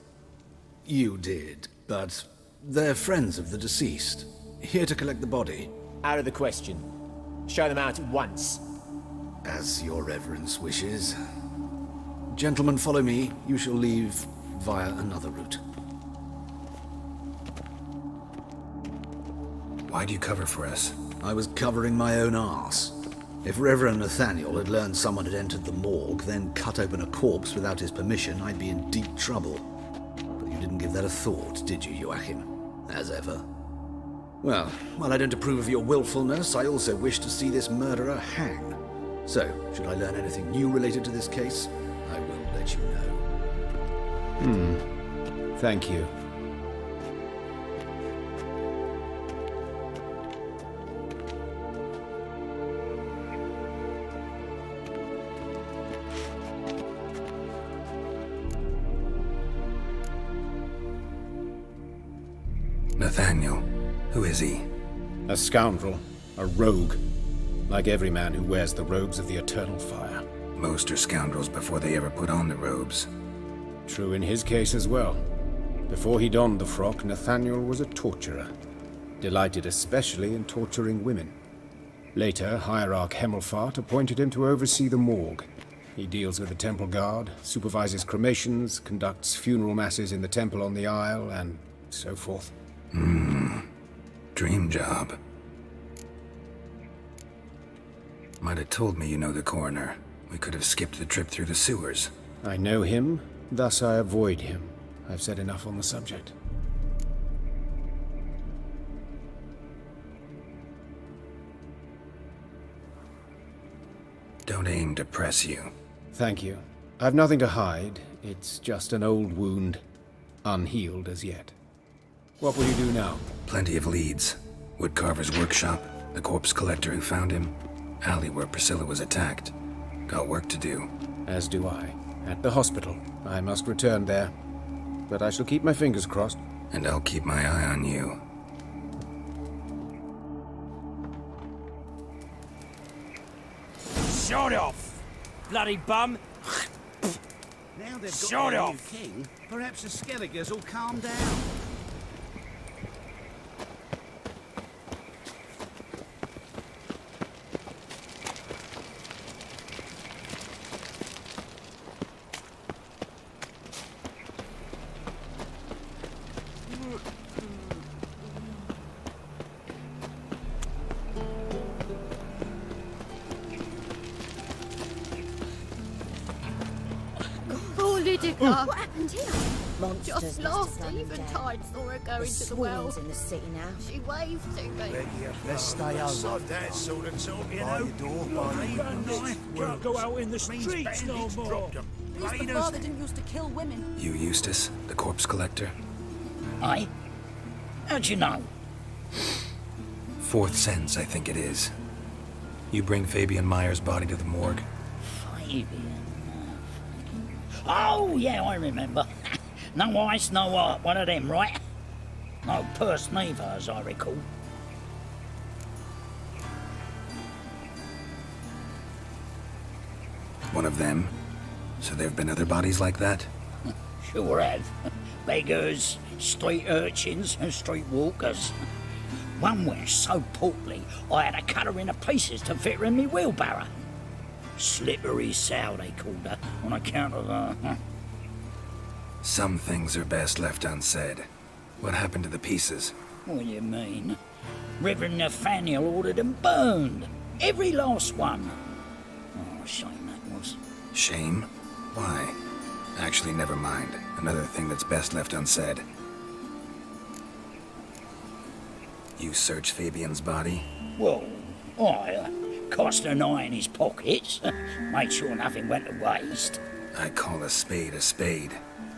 You did, but they're friends of the deceased. Here to collect the body. Out of the question. Show them out at once. As Your Reverence wishes. Gentlemen, follow me. You shall leave via another route. Why'd you cover for us? I was covering my own arse. If Reverend Nathaniel had learned someone had entered the morgue, then cut open a corpse without his permission, I'd be in deep trouble. But you didn't give that a thought, did you, Joachim? As ever. Well, while I don't approve of your willfulness, I also wish to see this murderer hang. So, should I learn anything new related to this case, I will let you know. Thank you. Nathaniel. Who is he? A scoundrel. A rogue. Like every man who wears the robes of the Eternal Fire. Most are scoundrels before they ever put on the robes. True in his case as well. Before he donned the frock, Nathaniel was a torturer. Delighted especially in torturing women. Later, Hierarch Hemmelfart appointed him to oversee the morgue. He deals with the temple guard, supervises cremations, conducts funeral masses in the temple on the Isle, and so forth. Dream job. Might have told me you know the coroner. We could have skipped the trip through the sewers. I know him, thus I avoid him. I've said enough on the subject. Don't aim to press you. Thank you. I've nothing to hide. It's just an old wound, unhealed as yet. What will you do now? Plenty of leads. Woodcarver's workshop, the corpse collector who found him, alley where Priscilla was attacked. Got work to do. As do I. At the hospital. I must return there. But I shall keep my fingers crossed. And I'll keep my eye on you. Shut off! Bloody bum! Now they've got Shut their off! new king, perhaps the Skelliges will calm down. What happened here? Monsters Just must last have run them down. eventide saw her go There's into the well. swarms in the city now. She waved to me. Let's stay over. That sort of talk, you By know. the door, by the door. Can't go out in the streets no more. Who's the father didn't used to kill women? You Eustace, the corpse collector? Aye? How'd you know? Fourth sense, I think it is. You bring Fabian Meyer's body to the morgue? Fabian. Oh, yeah, I remember. No ice, no art, one of them, right? No purse neither, as I recall. One of them? So there have been other bodies like that? Sure have. Beggars, street urchins, and street walkers. One went so portly, I had to cut her into pieces to fit her in me wheelbarrow. Slippery sow, they called her, on account of Some things are best left unsaid. What happened to the pieces? What do you mean? Reverend Nathaniel ordered them burned. Every last one. Oh, shame that was. Shame? Why? Actually, never mind. Another thing that's best left unsaid. You search Fabian's body? Well, I cast an eye in his pockets. Made sure nothing went to waste. I call a spade a spade.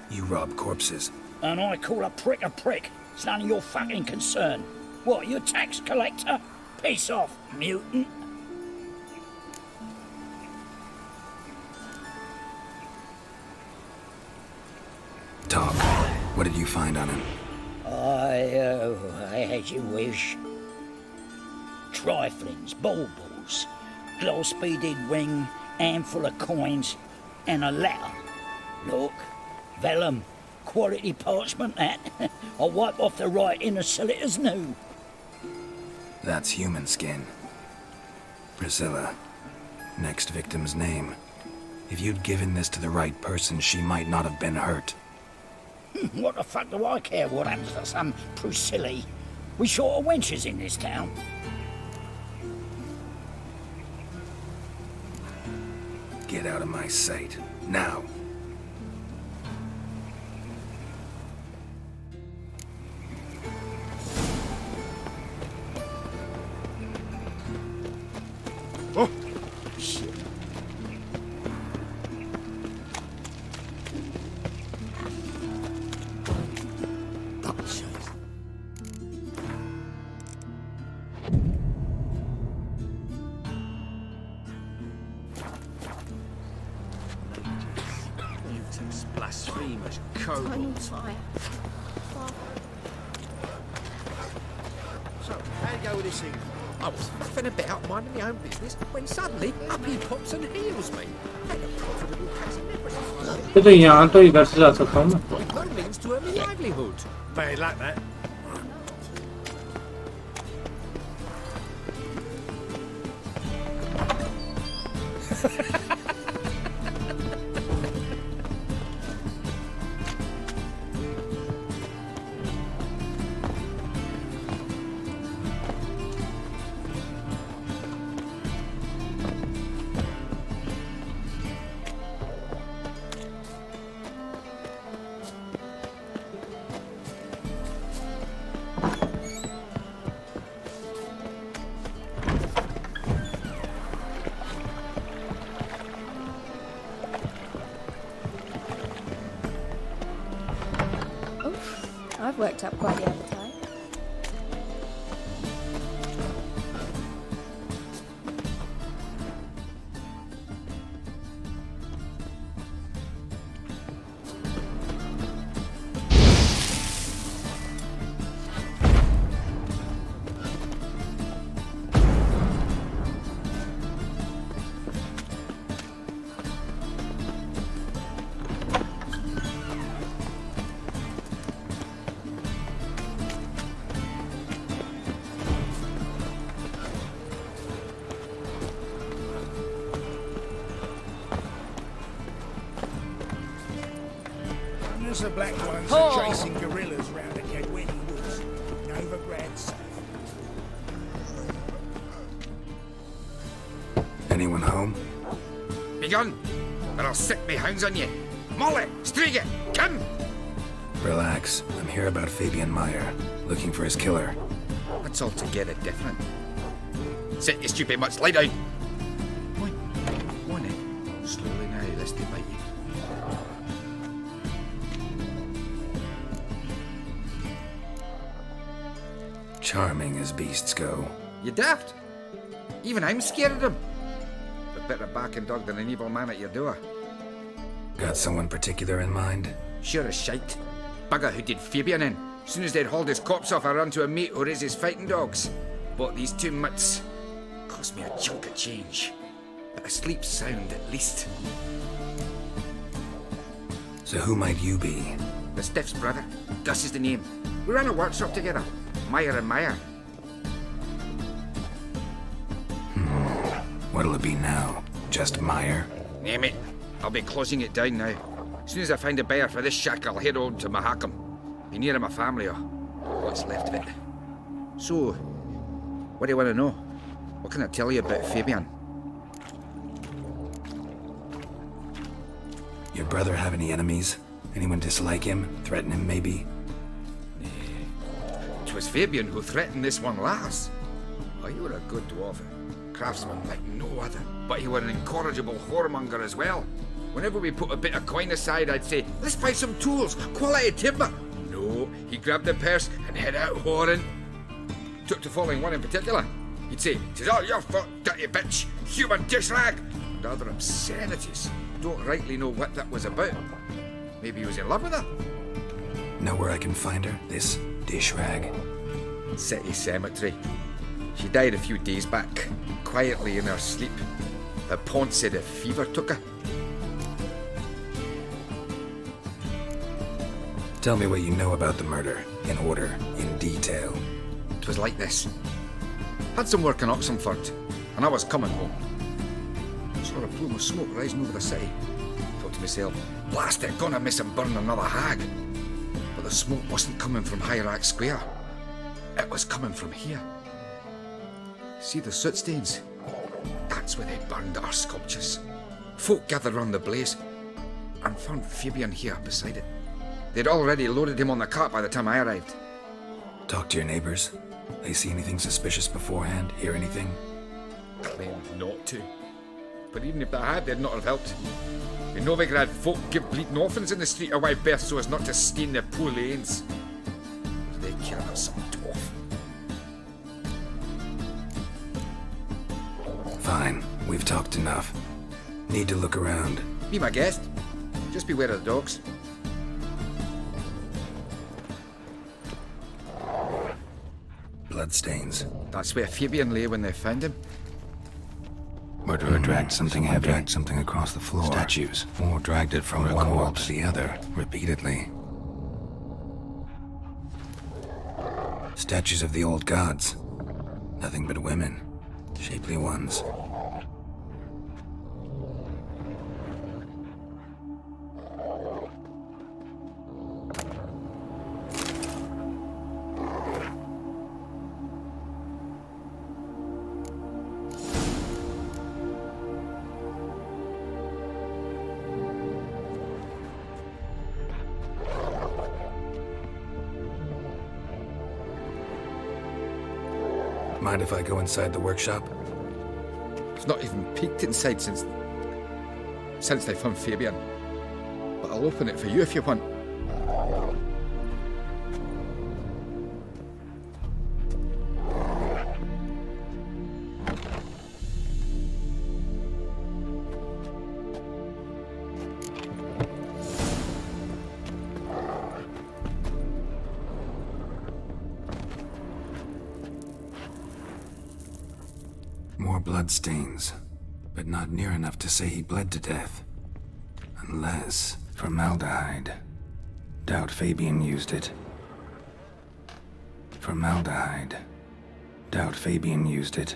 You rob corpses. And I call a prick a prick. It's none of your fucking concern. What, you tax collector? Piss off, mutant. Talk. What did you find on him? As you wish. Triflings, baubles, glass-beaded ring, handful of coins, and a letter. Look, vellum, quality parchment that. I'll wipe off the writing and sell it as new. That's human skin. Priscilla. Next victim's name. If you'd given this to the right person, she might not have been hurt. What the fuck do I care what happens to some Priscilla? We short of wenches in this town. Get out of my sight. Now. Oh! Shit. Blasphemous cohorts. Fire. this evening? I was faffing about minding my own business when suddenly up he pops and heals me. And a profitable case of everything. तो यहाँ तो इधर से जा सकता हूँ मैं. With no means to earn me livelihood. Bad luck, that. I've worked up quite the appetite. The Black Ones Oh. are chasing guerrillas round the Cabaret woods. Novigrad safe. Anyone home? Begone, or I'll set me hounds on you. Molly, Skellige, come! Relax. I'm here about Fabian Meyer, looking for his killer. That's altogether different. Sit your stupid mutts, lie down. One in. Slowly now, lest they bite you. Charming as beasts go. You daft? Even I'm scared of them. A better barking dog than an evil man at your door. Got someone particular in mind? Sure as shite. Bugger who did Fabian in. Soon as they'd hauled his corpse off, I run to a mate who raises fighting dogs. Bought these 2 mutts. Cost me a chunk of change. But I sleep sound at least. So who might you be? The Stiff's brother. Gus is the name. We ran a workshop together. Meyer and Meyer. What'll it be now? Just Meyer? Name it. I'll be closing it down now. As soon as I find a buyer for this shack, I'll head on to Mahakam. Be near my family or what's left of it. So, what do you want to know? What can I tell you about Fabian? Your brother have any enemies? Anyone dislike him? Threaten him, maybe? 'Twas Fabian who threatened this one last. Oh, you were a good dwarf. Craftsman like no other. But he were an incorrigible whoremonger as well. Whenever we put a bit of coin aside, I'd say, let's buy some tools, quality timber. No, he grabbed the purse and head out whoring. Took to following one in particular. He'd say, 'tis all your fault, dirty bitch, human dish rag, and other obscenities. Don't rightly know what that was about. Maybe he was in love with her? Know where I can find her? This dish rag? City Cemetery. She died a few days back, quietly in her sleep. Her pawn said a fever took her. Tell me what you know about the murder, in order, in detail. It was like this. Had some work in Oxenford, and I was coming home. Saw a plume of smoke rising over the city. Thought to myself, blast it, gonna miss and burn another hag. But the smoke wasn't coming from Avallac'h Square. It was coming from here. See the soot stains? That's where they burned our sculptures. Folk gathered round the blaze and found Fabian here beside it. They'd already loaded him on the cart by the time I arrived. Talk to your neighbors. They see anything suspicious beforehand? Hear anything? Claimed not to. But even if they had, they'd not have helped. In Novigrad, folk give bleeding orphans in the street a wide berth so as not to stain their poor lanes. Do they care about some dwarf? Fine. We've talked enough. Need to look around. Be my guest. Just beware of the dogs. bloodstains. That's where Fabian lay when they found him. Murderer dragged something heavy, dragged something across the floor. Statues. Or dragged it from one wall to the other, repeatedly. Statues of the old gods. Nothing but women. Shapely ones. Mind if I go inside the workshop? It's not even peeked inside since they found Fabian. But I'll open it for you if you want. More bloodstains, but not near enough to say he bled to death. Unless formaldehyde. Doubt Fabian used it. Formaldehyde. Doubt Fabian used it.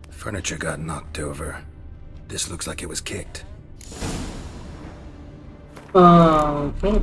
Furniture got knocked over. This looks like it was kicked. Okay.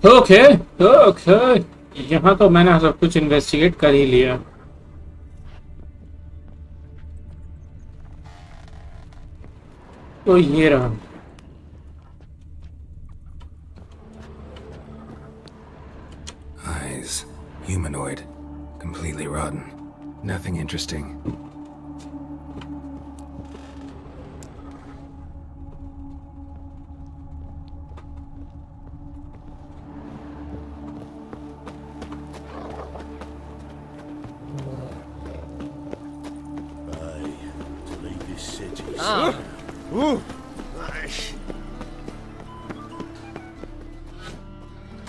Okay okay, यहाँ तो मैंने सब कुछ investigate कर ही लिया। तो ये रहा। Eyes. Humanoid. Completely rotten. Nothing interesting.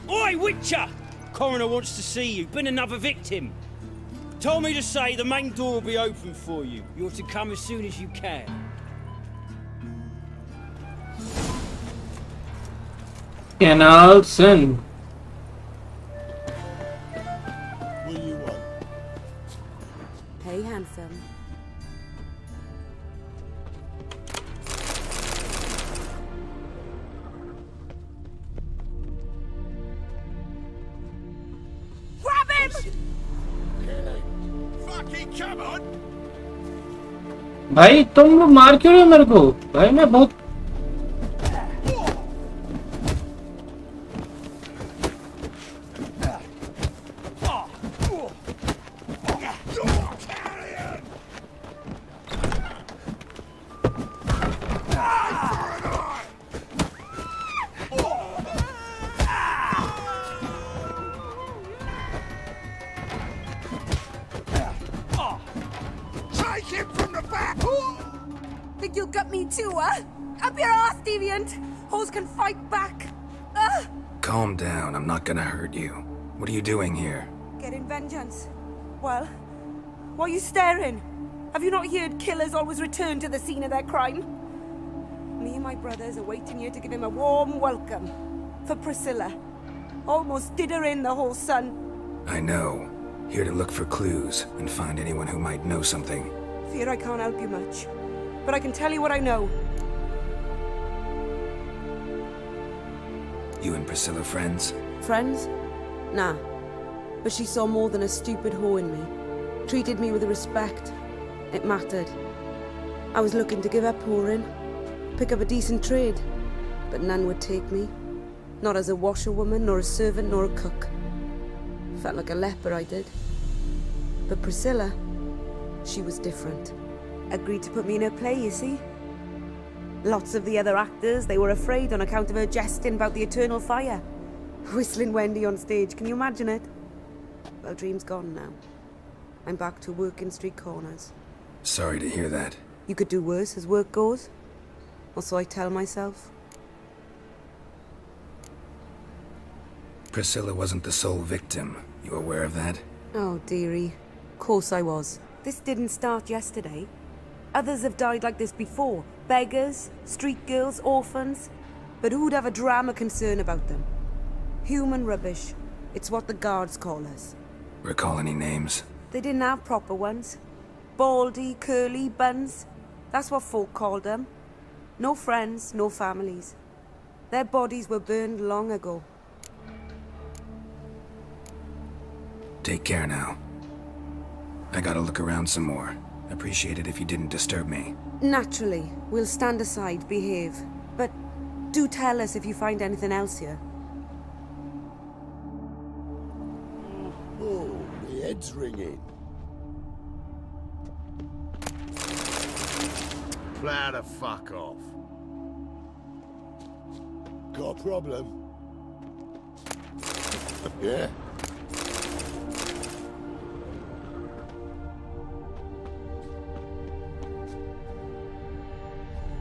Oi, Witcher! Coroner wants to see you. Been another victim. Told me to say the main door will be open for you. You're to come as soon as you can. Canalson. What do you want? Hey, handsome. Grab him! Fucking come on! भाई तुम लोग मार क्यों रहे हो मेरे को? भाई मैं बहुत Think you'll gut me too, huh? Up your ass, deviant! Hoes can fight back! Calm down, I'm not gonna hurt you. What are you doing here? Getting vengeance. Well, why are you staring? Have you not heard killers always return to the scene of their crime? Me and my brothers are waiting here to give him a warm welcome. For Priscilla. Almost did her in, the whole son. I know. Here to look for clues and find anyone who might know something. Fear I can't help you much. But I can tell you what I know. You and Priscilla friends? Friends? Nah. But she saw more than a stupid whore in me. Treated me with respect. It mattered. I was looking to give her pouring. Pick up a decent trade. But none would take me. Not as a washerwoman, nor a servant, nor a cook. Felt like a leper, I did. But Priscilla, she was different. Agreed to put me in her play, you see. Lots of the other actors, they were afraid on account of her jesting about the eternal fire. Whistling Wendy on stage, can you imagine it? Well, dream's gone now. I'm back to working street corners. Sorry to hear that. You could do worse as work goes. Or so I tell myself. Priscilla wasn't the sole victim. You aware of that? Oh, dearie. Course I was. This didn't start yesterday. Others have died like this before. Beggars, street girls, orphans. But who'd have a drama concern about them? Human rubbish. It's what the guards call us. Recall any names? They didn't have proper ones. Baldy, curly, buns. That's what folk called them. No friends, no families. Their bodies were burned long ago. Take care now. I gotta look around some more. Appreciate it if you didn't disturb me. Naturally. We'll stand aside, behave. But do tell us if you find anything else here. Oh, my head's ringing. Plow the fuck off. Got a problem? Yeah?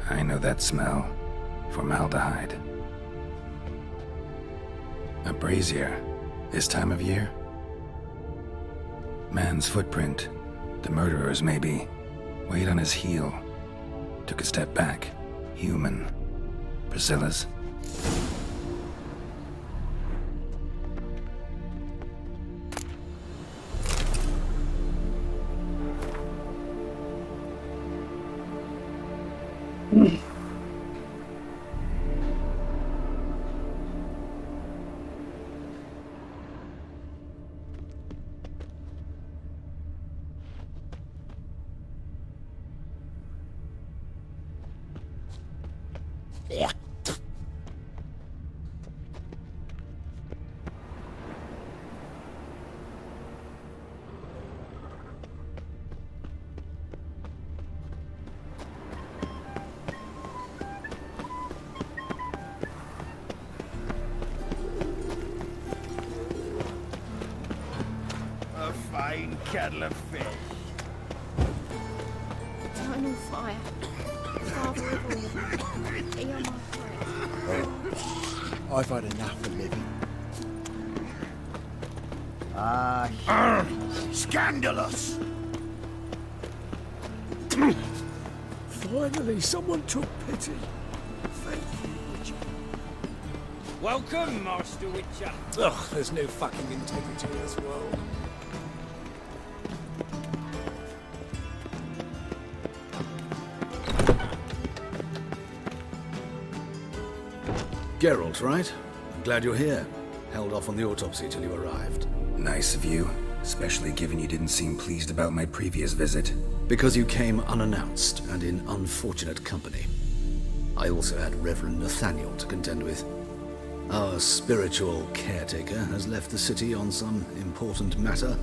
I know that smell. Formaldehyde. A brazier. This time of year? Man's footprint. The murderer's maybe. Weight on his heel. Took a step back. Human. Priscilla's. Yeah. A fine kettle of fish. Eternal fire. Father of all. Hear my prayer. I've had enough of living. Scandalous! Finally, someone took pity. Thank you, Witcher. Welcome, Master Witcher. Ugh, there's no fucking integrity in this world. Geralt, right? I'm glad you're here. Held off on the autopsy till you arrived. Nice of you, especially given you didn't seem pleased about my previous visit. Because you came unannounced and in unfortunate company. I also had Reverend Nathaniel to contend with. Our spiritual caretaker has left the city on some important matter,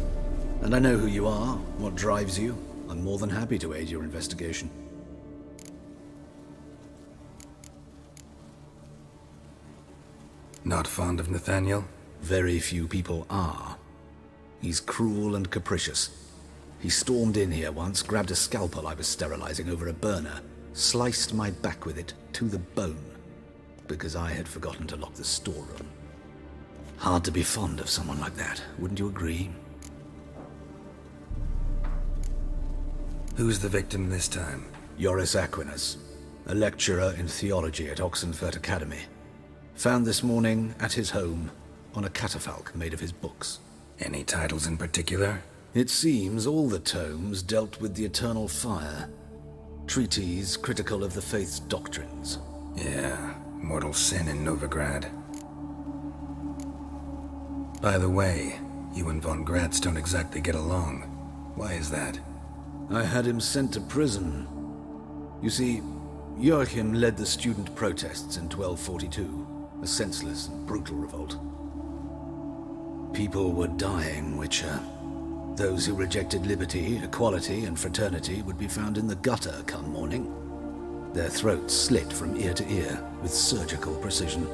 and I know who you are, what drives you. I'm more than happy to aid your investigation. Not fond of Nathaniel? Very few people are. He's cruel and capricious. He stormed in here once, grabbed a scalpel I was sterilizing over a burner, sliced my back with it to the bone, because I had forgotten to lock the storeroom. Hard to be fond of someone like that, wouldn't you agree? Who's the victim this time? Joris Aquinas, a lecturer in theology at Oxenfurt Academy. Found this morning at his home on a catafalque made of his books. Any titles in particular? It seems all the tomes dealt with the eternal fire. Treatises critical of the faith's doctrines. Yeah, mortal sin in Novigrad. By the way, you and von Gratz don't exactly get along. Why is that? I had him sent to prison. You see, Joachim led the student protests in 1242, a senseless and brutal revolt. People were dying, Witcher. Those who rejected liberty, equality, and fraternity would be found in the gutter come morning. Their throats slit from ear to ear with surgical precision.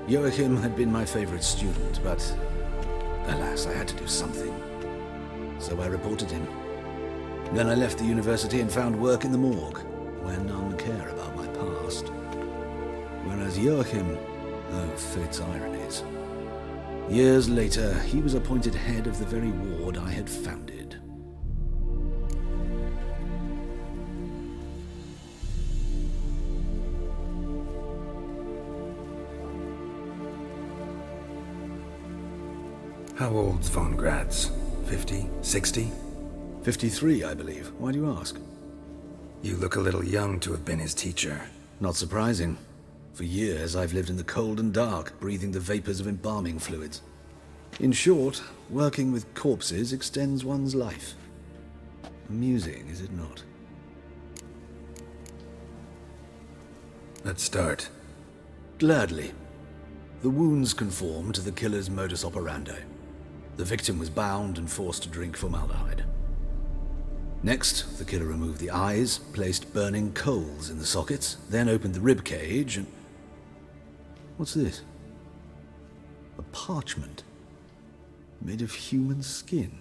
Joachim had been my favorite student, but alas, I had to do something. So I reported him. Then I left the university and found work in the morgue, where none care about my past. Whereas Joachim, oh, fate's ironies. Years later, he was appointed head of the very ward I had founded. How old's von Gratz? 50? 60? 53, I believe. Why do you ask? You look a little young to have been his teacher. Not surprising. For years, I've lived in the cold and dark, breathing the vapors of embalming fluids. In short, working with corpses extends one's life. Amusing, is it not? Let's start. Gladly. The wounds conform to the killer's modus operandi. The victim was bound and forced to drink formaldehyde. Next, the killer removed the eyes, placed burning coals in the sockets, then opened the rib cage and... What's this? A parchment. Made of human skin.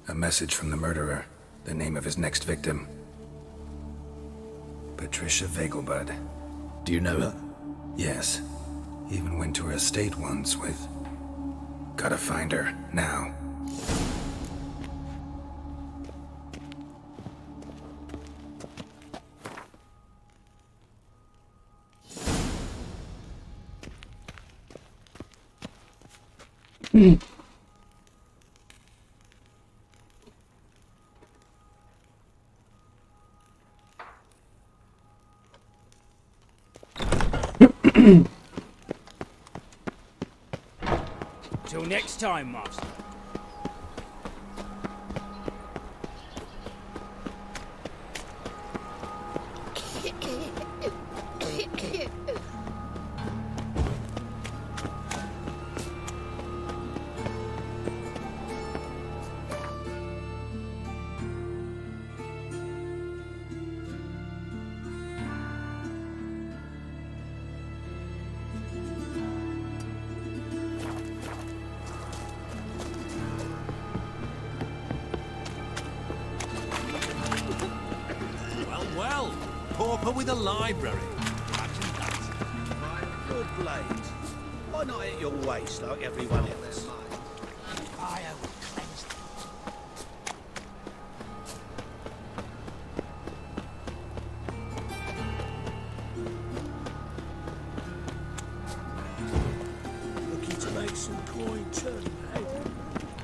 A message from the murderer. The name of his next victim. Patricia Vegelbud. Do you know her? Yes. Even went to her estate once with... Gotta find her, now. Till next time, Master. Well, pauper with a library. Imagine that. Good blade. Why not at your waist like everyone else?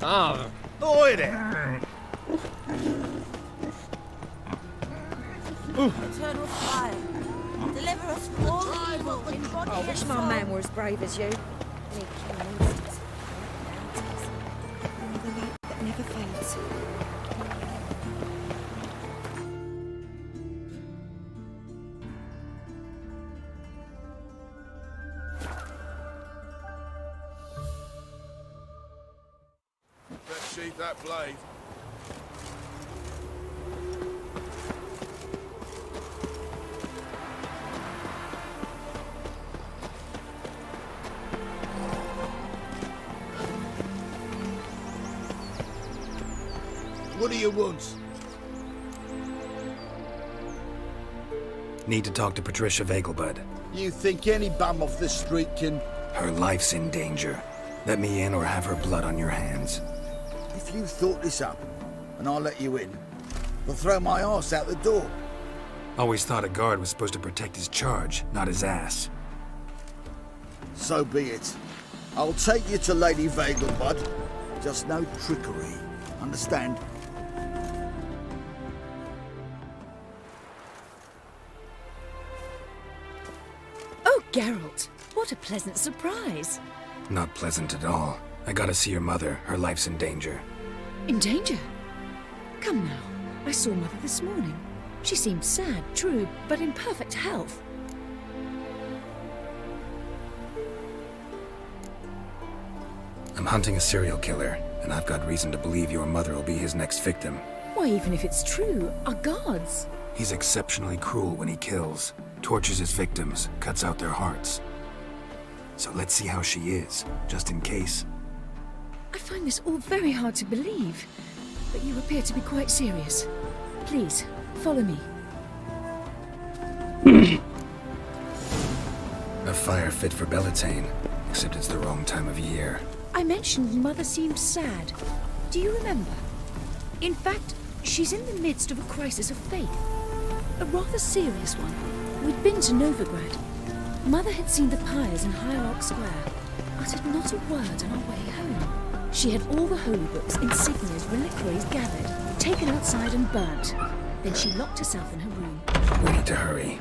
Ah. Oi there! Eternal fire. Deliver us from all evil in body I wish my man were as brave as you. The light that never fades. Let's sheath that blade. What do you want? Need to talk to Patricia Vegelbud. You think any bum off the street can... Her life's in danger. Let me in or have her blood on your hands. If you thought this up, and I'll let you in, I'll throw my arse out the door. Always thought a guard was supposed to protect his charge, not his ass. So be it. I'll take you to Lady Vegelbud. Just no trickery. Understand? Oh, Geralt, what a pleasant surprise. Not pleasant at all. I gotta see your mother. Her life's in danger. In danger? Come now. I saw Mother this morning. She seemed sad, true, but in perfect health. I'm hunting a serial killer, and I've got reason to believe your mother will be his next victim. Why, even if it's true, our guards. He's exceptionally cruel when he kills, tortures his victims, cuts out their hearts. So let's see how she is, just in case. I find this all very hard to believe, but you appear to be quite serious. Please, follow me. A fire fit for Bellatane, except it's the wrong time of year. I mentioned Mother seemed sad. Do you remember? In fact, she's in the midst of a crisis of faith. A rather serious one. We'd been to Novigrad. Mother had seen the pyres in Avallac'h Square, uttered not a word on our way home. She had all the holy books, insignias, reliquaries gathered, taken outside and burnt. Then she locked herself in her room. We need to hurry.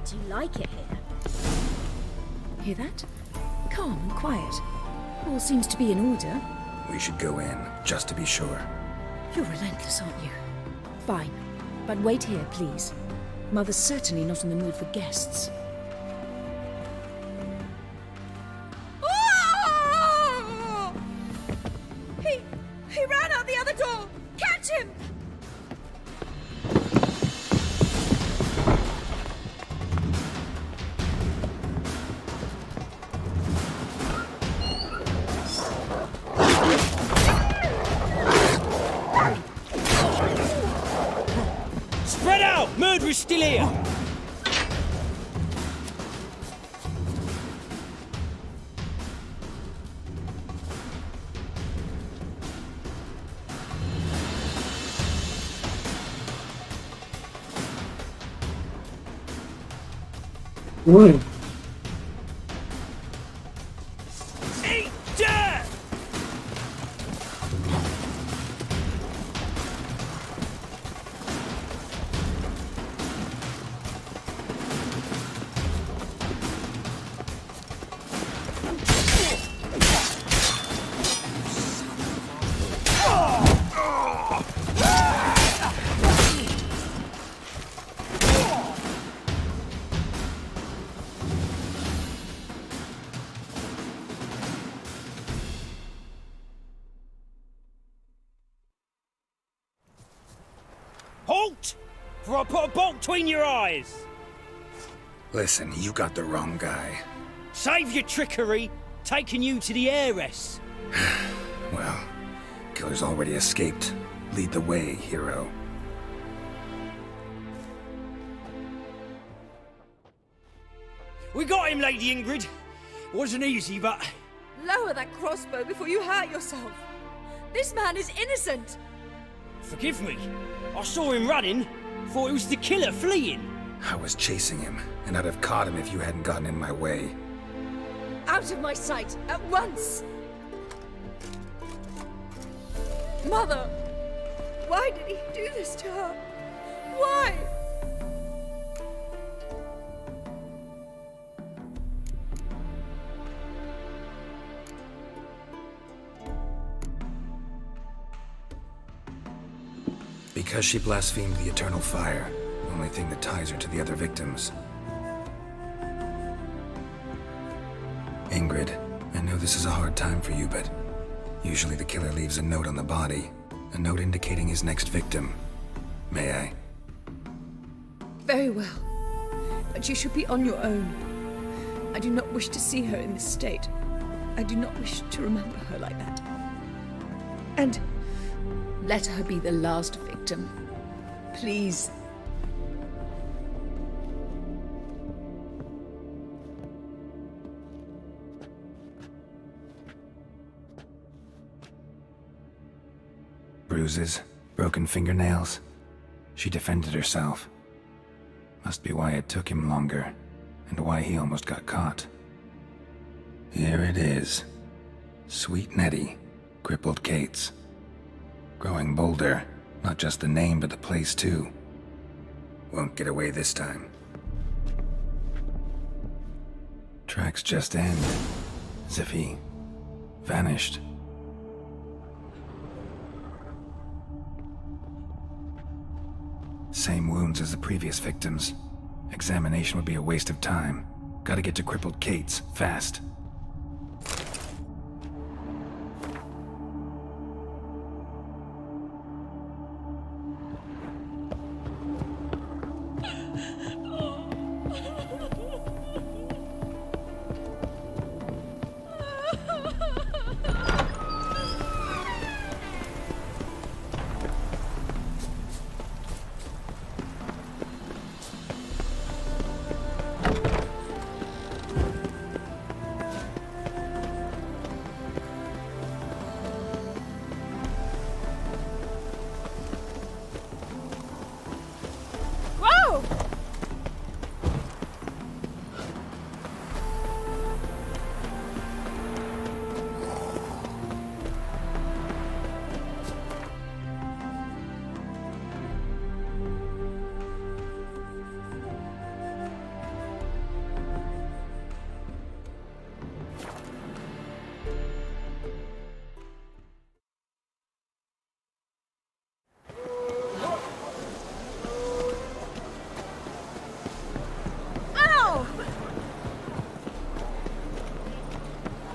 Do you like it here? Hear that? Calm and quiet. All seems to be in order. We should go in, just to be sure. You're relentless, aren't you? Fine. But wait here, please. Mother's certainly not in the mood for guests. He ran out the other door! Catch him! Spread out! Murderer's still here! Oi. Eat dirt! Halt! For I put a bolt between your eyes! Listen, you got the wrong guy. Save your trickery, taking you to the heiress. Well, killer's already escaped. Lead the way, hero. We got him, Lady Ingrid. Wasn't easy, but... Lower that crossbow before you hurt yourself. This man is innocent. Forgive me. I saw him running. Thought it was the killer fleeing. I was chasing him, and I'd have caught him if you hadn't gotten in my way. Out of my sight, at once! Mother! Why did he do this to her? Why? Because she blasphemed the eternal fire, the only thing that ties her to the other victims. Ingrid, I know this is a hard time for you, but usually the killer leaves a note on the body, a note indicating his next victim. May I? Very well. But you should be on your own. I do not wish to see her in this state. I do not wish to remember her like that. And let her be the last victim. Please. Bruises, broken fingernails. She defended herself. Must be why it took him longer, and why he almost got caught. Here it is. Sweet Nettie, crippled Kate's. Growing bolder, not just the name but the place too. Won't get away this time. Tracks just end, as if he vanished. Same wounds as the previous victims. Examination would be a waste of time. Gotta get to crippled Kate's, fast.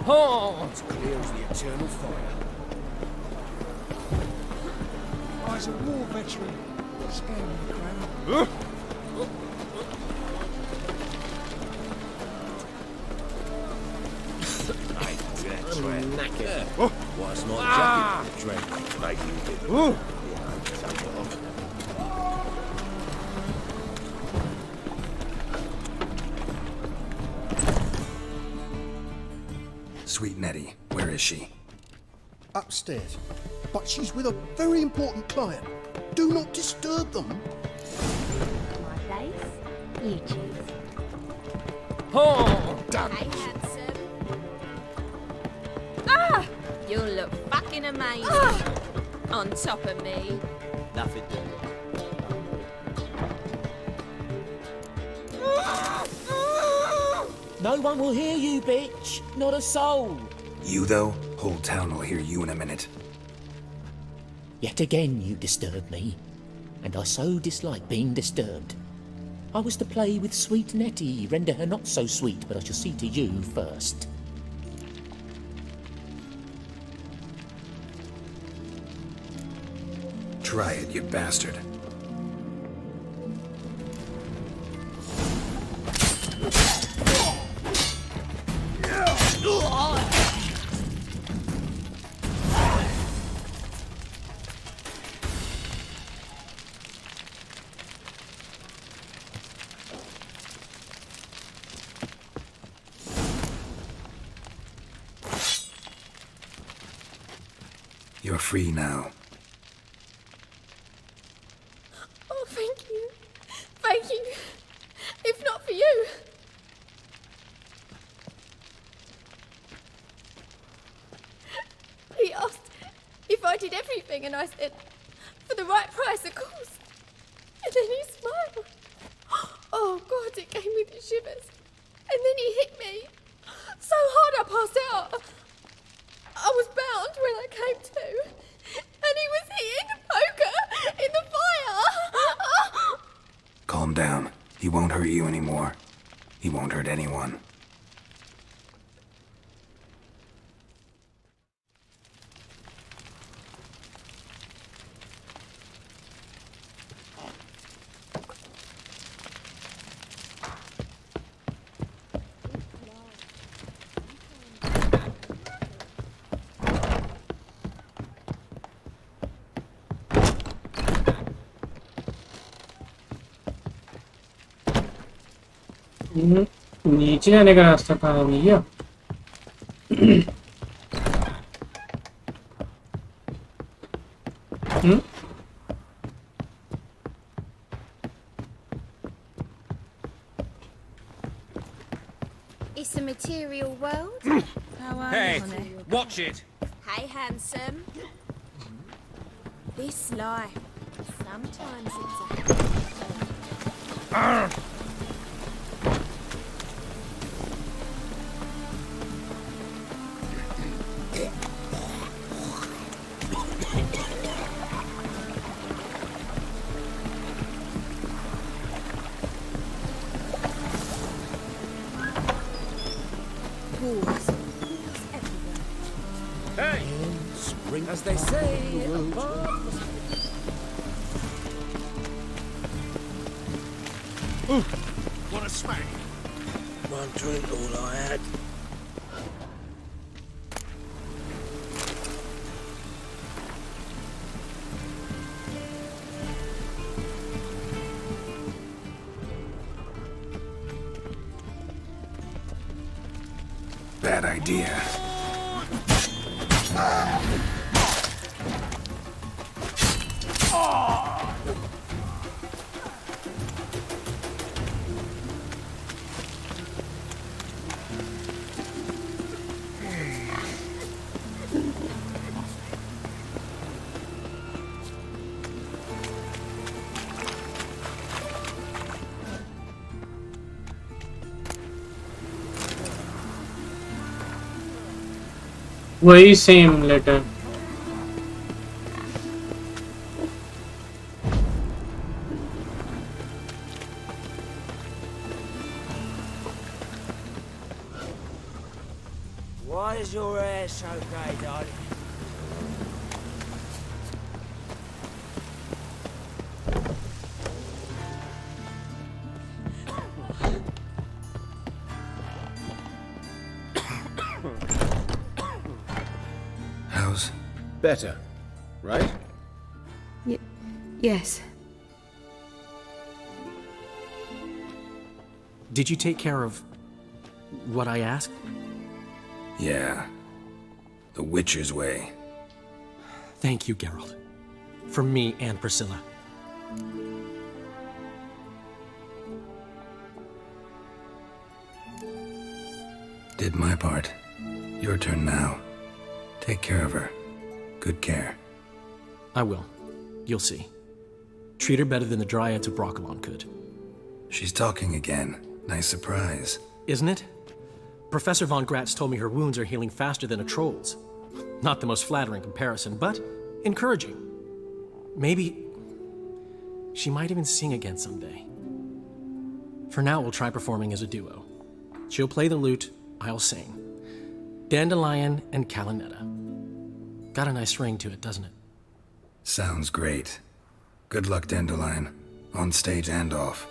Oh, it's clear as the eternal fire. I was a war veteran. Scaring the crowd. I'm knackered. What's not jacket? Drink. Like you did. Yeah, take it off. Sweet Nettie, where is she? Upstairs. But she's with a very important client. Do not disturb them. My place? You choose. Oh, damn Hey, it. handsome. Ah! You look fucking amazing. On top of me. Nothing doing. No one will hear you, bitch. Not a soul. You, though? Whole town will hear you in a minute. Yet again you disturb me, and I so dislike being disturbed. I was to play with sweet Nettie, render her not so sweet, but I shall see to you first. Try it, you bastard. You're free now. Oh, thank you. Thank you. if I did everything, and I said, for the right price, of course. And then he smiled. Oh, God, it gave me the shivers. And then he hit me so hard I passed out. I was bound when I came to. And he was hitting the poker in the fire. Calm down. He won't hurt you anymore. He won't hurt anyone. नीचे जाने का रास्ता कहाँ है भैया? It's a material world. How are Hey, you, honey? watch it. Hey, handsome. This life, sometimes it's a... Hey! Spring, as they say, What a smack. One drink all I had. Bad idea. वही same letter. Why is your hair so grey, darling? How's... Better, right? Yes. Did you take care of what I asked? Yeah. The Witcher's way. Thank you, Geralt. For me and Priscilla. Did my part. Your turn now. Take care of her. Good care. I will. You'll see. Treat her better than the Dryads of Broccolon could. She's talking again. Nice surprise. Isn't it? Professor von Gratz told me her wounds are healing faster than a troll's. Not the most flattering comparison, but encouraging. Maybe she might even sing again someday. For now, we'll try performing as a duo. She'll play the lute, I'll sing. Dandelion and Calinetta. Got a nice ring to it, doesn't it? Sounds great. Good luck, Dandelion. On stage and off.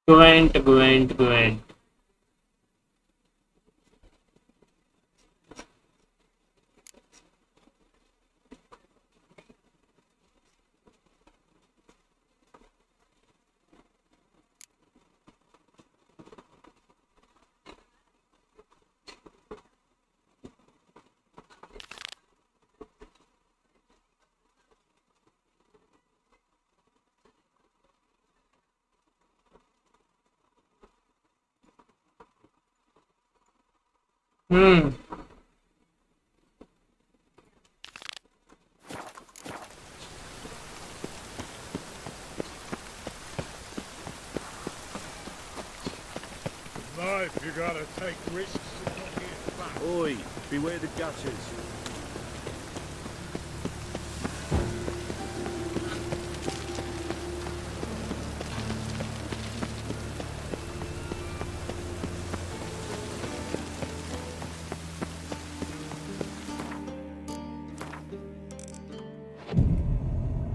Gwent. Life, you gotta take risks and not get back. Oi, beware the gutters.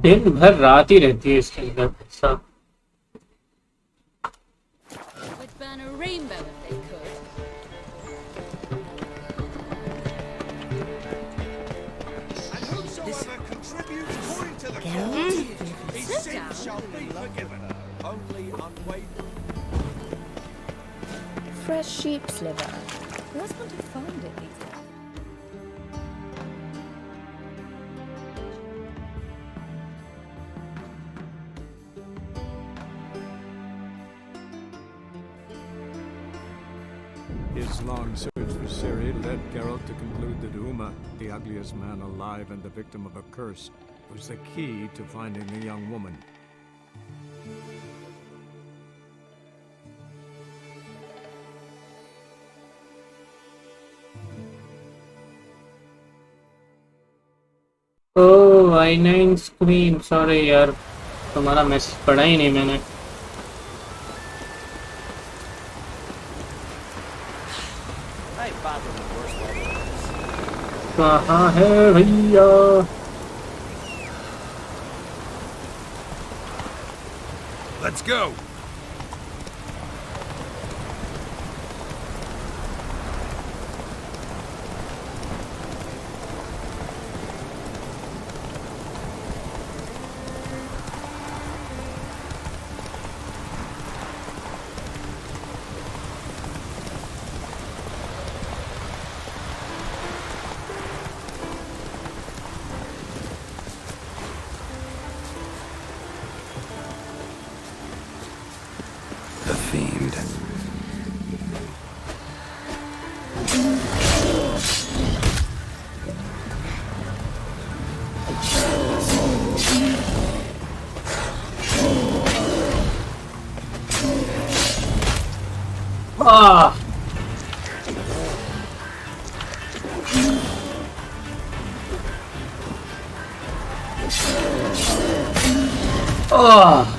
दिन भर रात ही रहती है इसके अंदर सब। Would burn a rainbow if they could. And whosoever contributes coin to the cause, his sins shall be forgiven. Only unwavering. Fresh sheep's liver. Where's one to find it these days? His long search for Ciri led Geralt to conclude that Uma, the ugliest man alive and the victim of a curse, was the key to finding the young woman. Oh, I9 scream. Sorry यार, तुम्हारा message पढ़ा ही नहीं मैंने। कहाँ है भैया? Let's go. The fiend. Ah! Oh!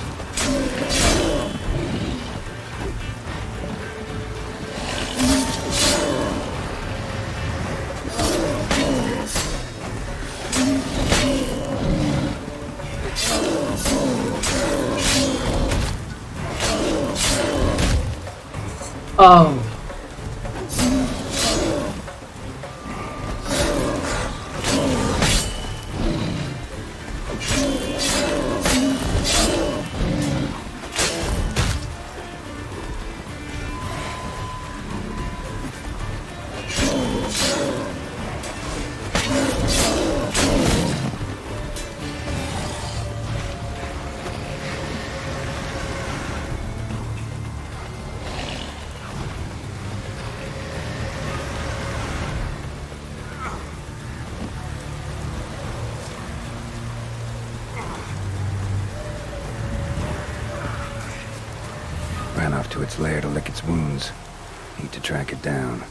Oh. Ran off to its lair to lick its wounds. Need to track it down.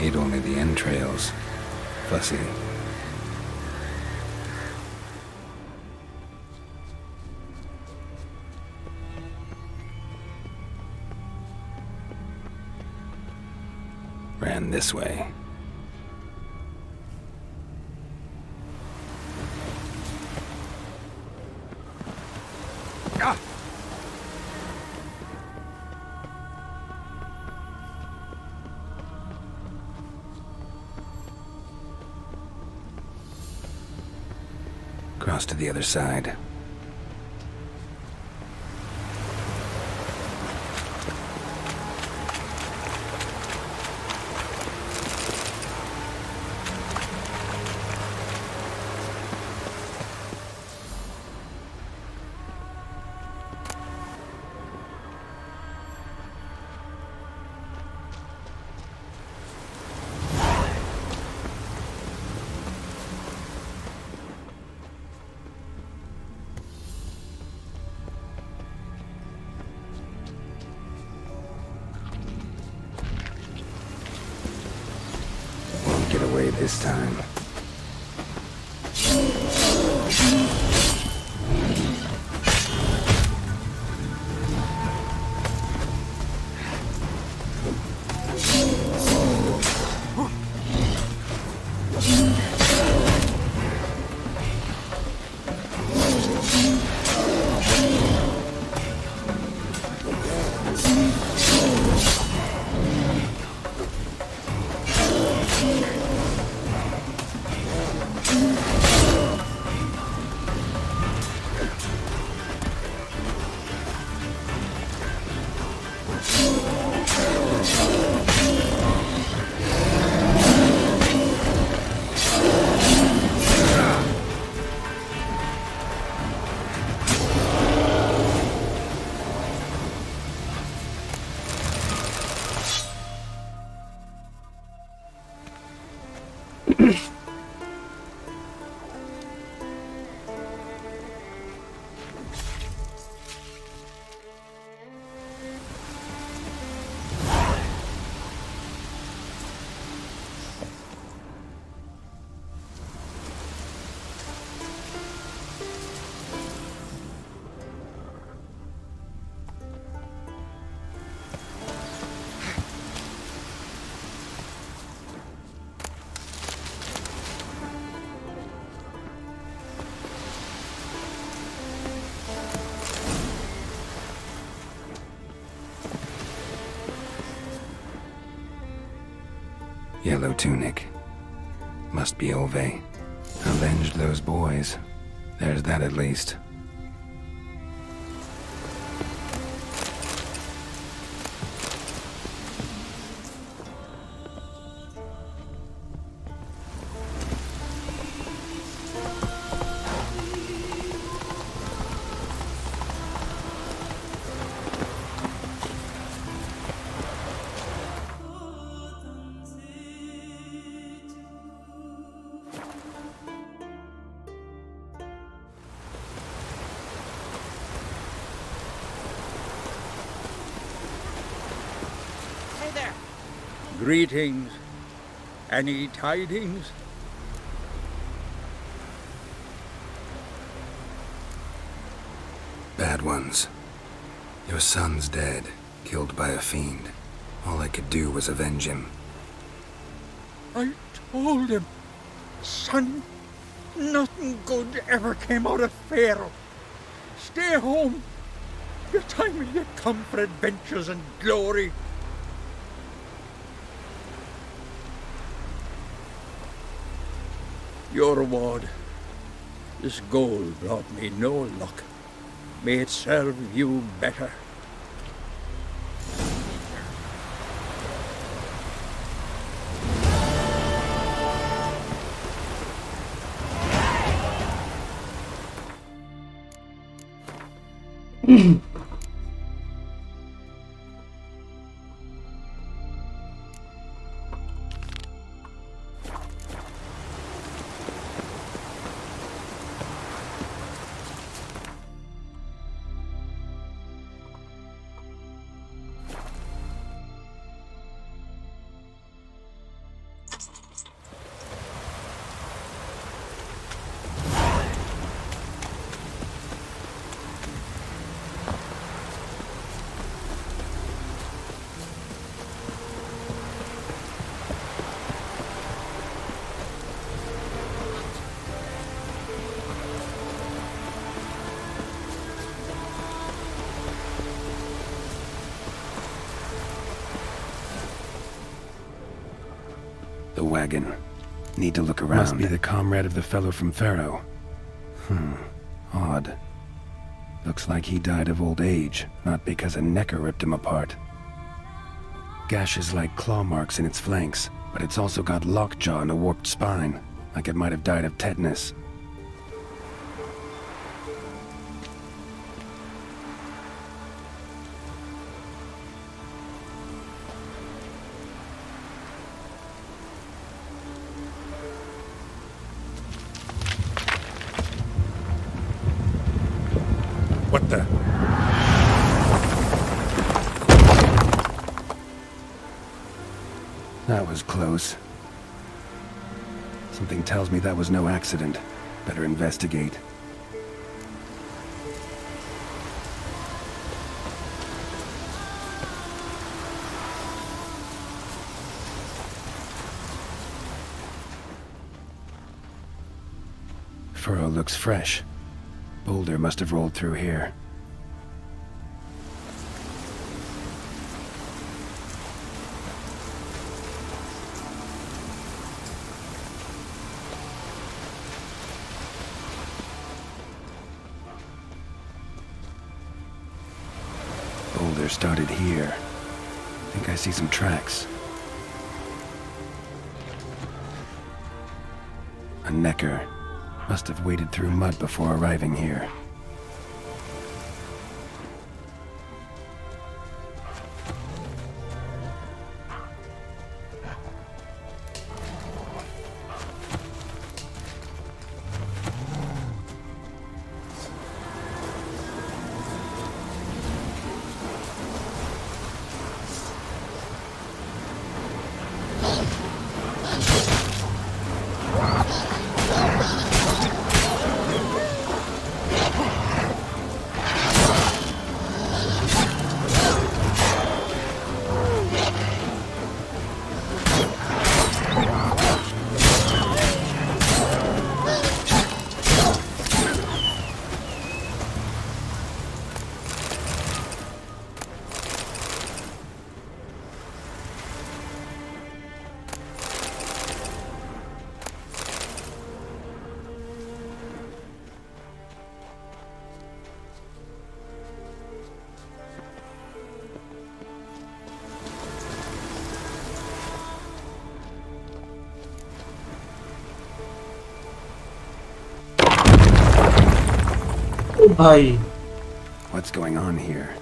Ate only the entrails. Fussy. Ran this way. almost to the other side. Get away this time. Yellow tunic. Must be Ove. Avenged those boys. There's that at least. Greetings. Any tidings? Bad ones. Your son's dead, killed by a fiend. All I could do was avenge him. I told him, son, nothing good ever came out of Pharaoh. Stay home. Your time will yet come for adventures and glory. Your reward. This gold brought me no luck. May it serve you better. The wagon. Need to look around. Must be the comrade of the fellow from Pharaoh. Odd. Looks like he died of old age, not because a necker ripped him apart. Gashes like claw marks in its flanks, but it's also got lockjaw and a warped spine, like it might have died of tetanus. What the? That was close. Something tells me that was no accident. Better investigate. Furrow looks fresh. Boulder must have rolled through here. Boulder started here. I think I see some tracks. A necker. Must have waded through mud before arriving here. Bhai. What's going on here?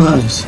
Nice.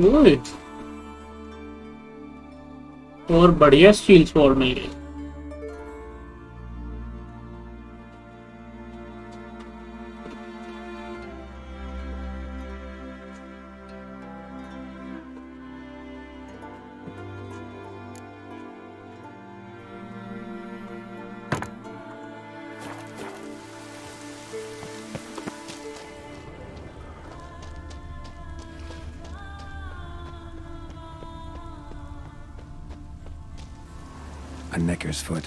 ओए और बढ़िया steel sword मिल गई। A necker's foot,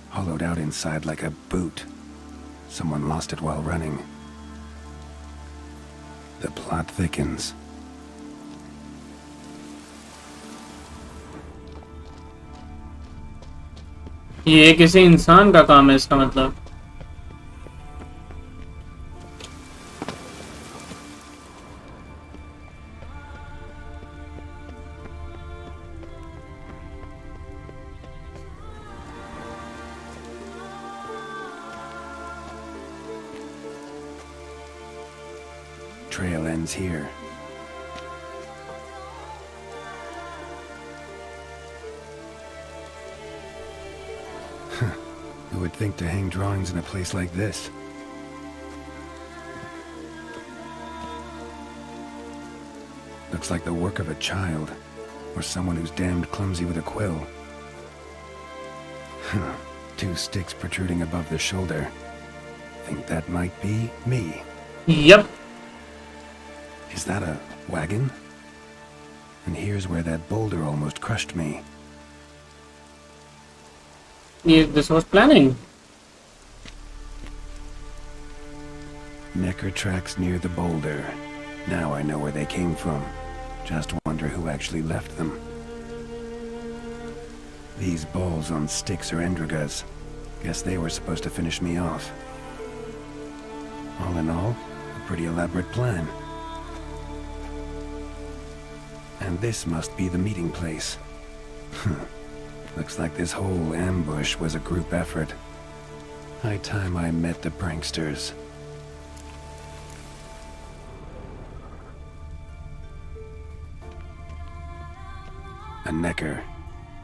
hollowed out inside like a boot. Someone lost it while running. The plot thickens. ये किसी इंसान का काम है इसका मतलब। Trail ends here. Who would think to hang drawings in a place like this? Looks like the work of a child, or someone who's damned clumsy with a quill. Two sticks protruding above the shoulder. Think that might be me. Yep. Is that a wagon? And here's where that boulder almost crushed me. Yeah, this was planning. Necker tracks near the boulder. Now I know where they came from. Just wonder who actually left them. These balls on sticks are Endrigas. Guess they were supposed to finish me off. All in all, a pretty elaborate plan. And this must be the meeting place. Looks like this whole ambush was a group effort. High time I met the pranksters. A necker,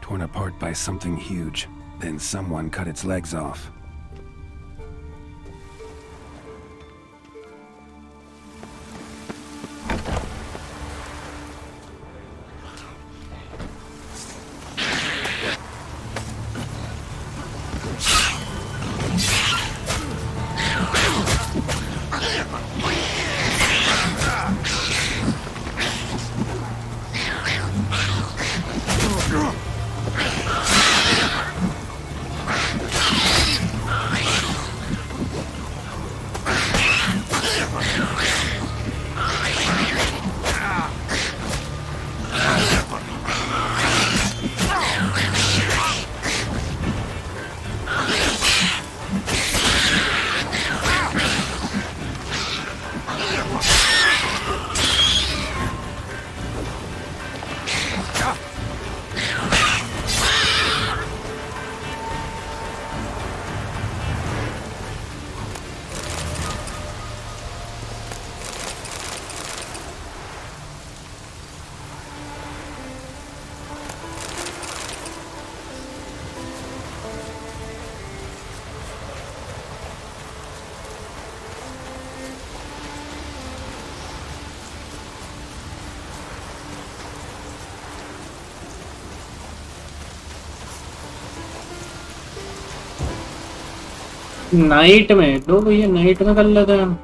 torn apart by something huge. Then someone cut its legs off. Night में लो भैया, night में कर लेते हैं हम।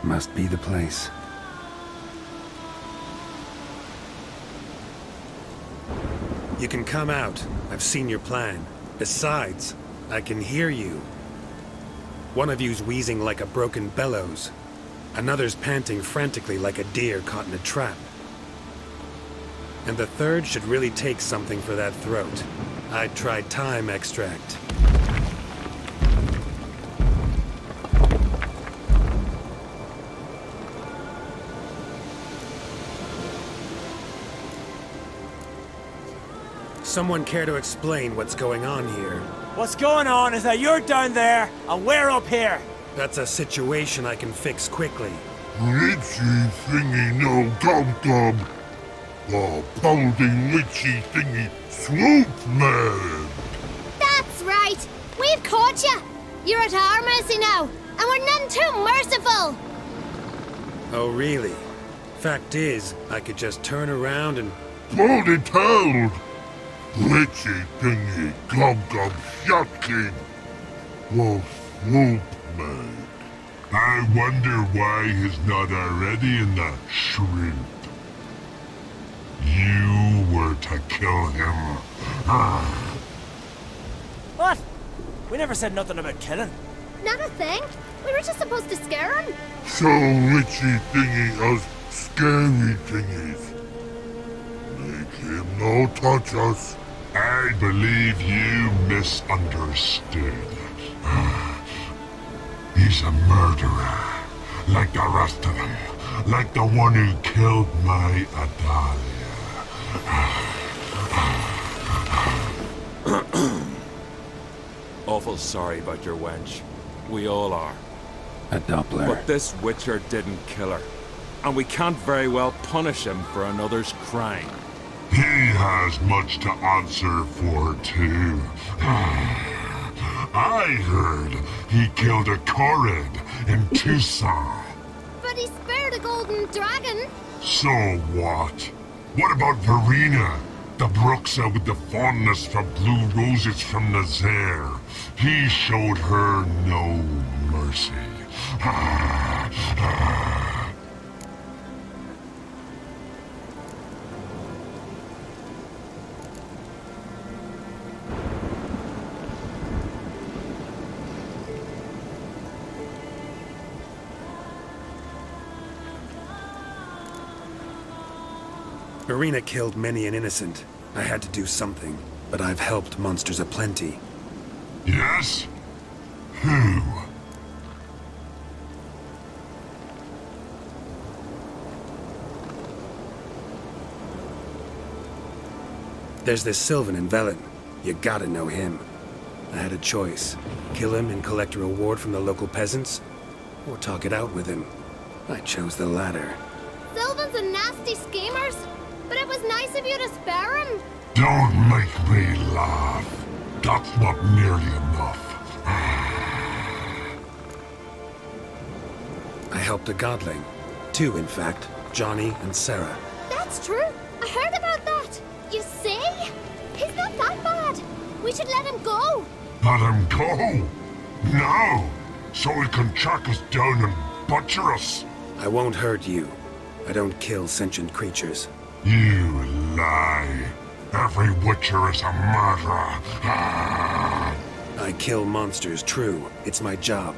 Must be the place. You can come out. I've seen your plan. Besides, I can hear you. One of you's wheezing like a broken bellows. Another's panting frantically like a deer caught in a trap. And the third should really take something for that throat. I'd try thyme extract. Someone care to explain what's going on here? What's going on is that you're down there and we're up here. That's a situation I can fix quickly. Witchy thingy no gob. Oh, pounding witchy thingy swoop man. That's right. We've caught you. You're at our mercy now, and we're none too merciful. Oh, really? Fact is, I could just turn around and... Bloody told. Witchy thingy gob shotkin. Whoa, swoop man. I wonder why he's not already in the shrimp. You were to kill him. What? We never said nothing about killing. Not a thing. We were just supposed to scare him. So witchy thingy us scary thingies. Make him no touch us. I believe you misunderstood. He's a murderer, like the rest of them. Like the one who killed my Adalia. Awful sorry about your wench. We all are. A Doppler. But this Witcher didn't kill her. And we can't very well punish him for another's crime. He has much to answer for, too. I heard he killed a Corrid in Tucson. But he spared a golden dragon. So what? What about Verena? The Bruxa with the fondness for blue roses from Nazaire. He showed her no mercy. Verena killed many an innocent. I had to do something, but I've helped monsters aplenty. Yes? Who? There's this Sylvan in Velen. You gotta know him. I had a choice. Kill him and collect a reward from the local peasants, or talk it out with him. I chose the latter. Sylvans are nasty schemers, but it was nice of you to spare him. Don't make me laugh. That's not nearly enough. I helped a godling. Two, in fact. Johnny and Sarah. That's true. I heard about that. You see? He's not that bad. We should let him go. Let him go? No! So he can track us down and butcher us. I won't hurt you. I don't kill sentient creatures. You lie. Every Witcher is a murderer. I kill monsters, true. It's my job.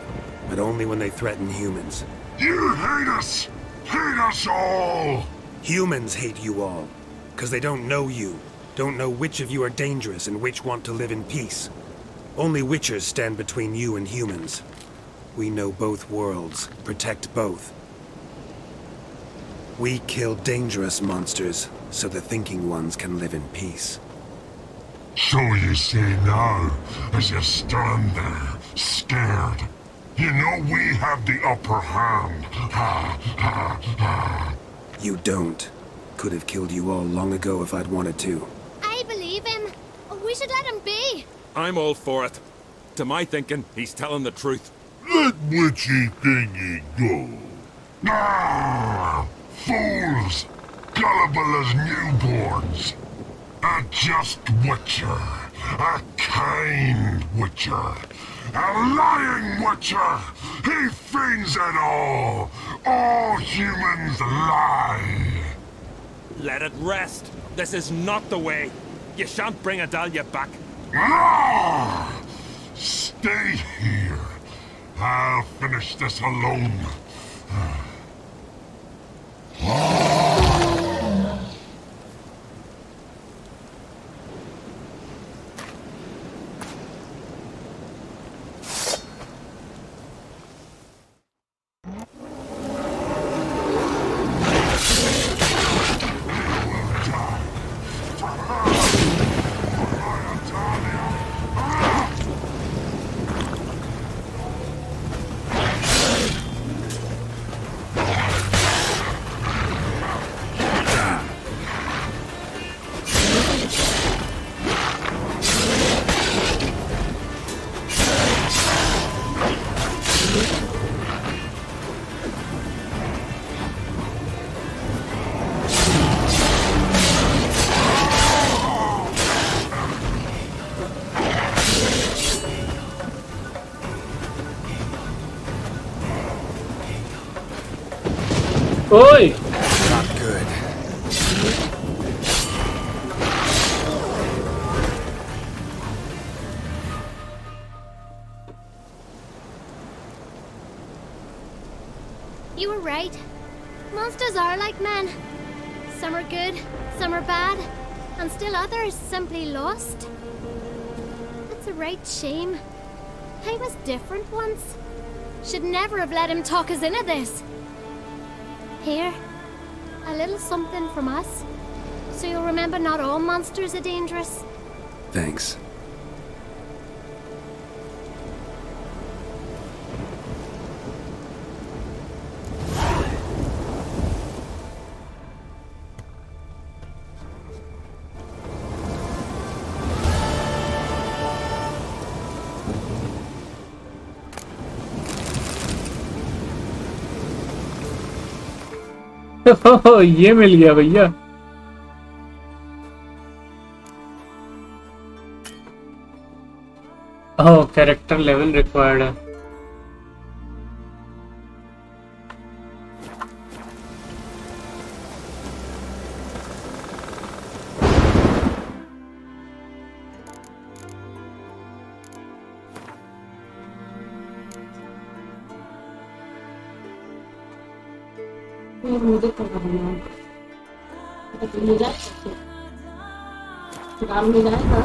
But only when they threaten humans. You hate us! Hate us all! Humans hate you all. Because they don't know you. Don't know which of you are dangerous and which want to live in peace. Only Witchers stand between you and humans. We know both worlds, protect both. We kill dangerous monsters, so the thinking ones can live in peace. So you say now, as you stand there, scared. You know we have the upper hand. Ha, ha, ha. You don't. Could have killed you all long ago if I'd wanted to. I believe him. We should let him be. I'm all for it. To my thinking, he's telling the truth. Let witchy thingy go. Ah, fools! Gullible as newborns. A just witcher. A kind witcher. A lying witcher! He feigns it all! All humans lie! Let it rest. This is not the way. You shan't bring Adalia back. Ah! Stay here. I'll finish this alone. Oi! Not good. You were right. Monsters are like men. Some are good, some are bad, and still others simply lost. It's a right shame. I was different once. Should never have let him talk us into this. Here, a little something from us, so you'll remember not all monsters are dangerous. Thanks. ये मिल गया भैया ओह character level required है मुझे पता नहीं तो मिल जाए काम मिल जाएगा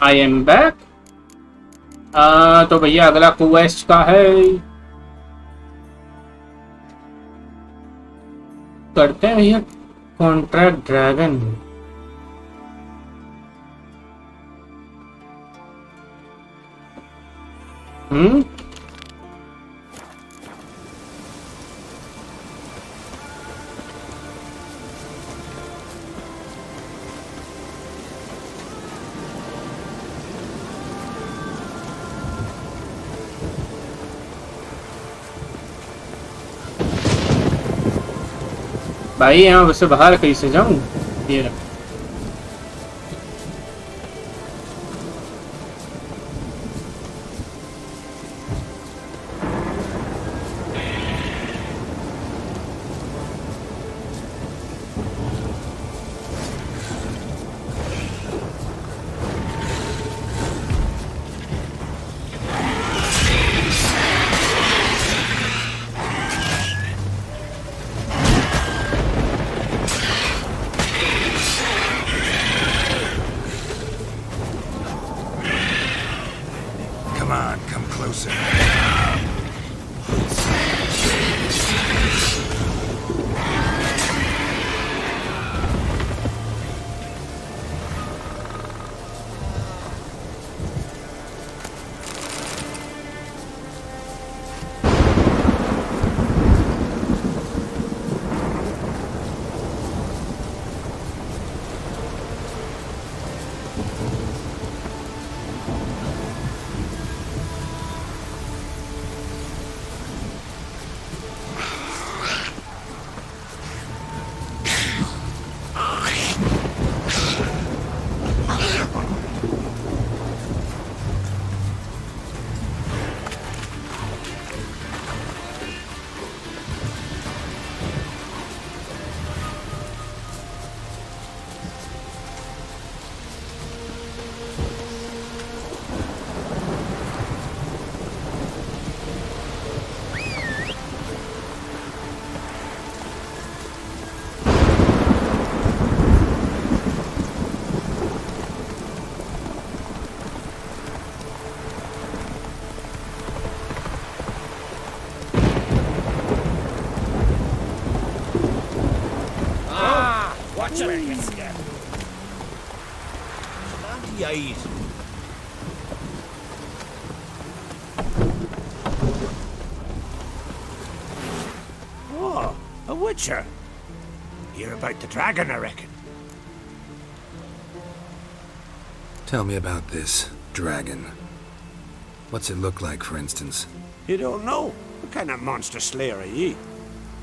आई एम बैक। तो भैया अगला क्वेस्ट का है, करते हैं भैया कॉन्ट्रैक्ट ड्रैगन। भाई यहाँ से बाहर कैसे जाऊं? ये रहा। Oh, a witcher. You're about the dragon, I reckon. Tell me about this dragon. What's it look like, for instance? You don't know? What kind of monster slayer are ye?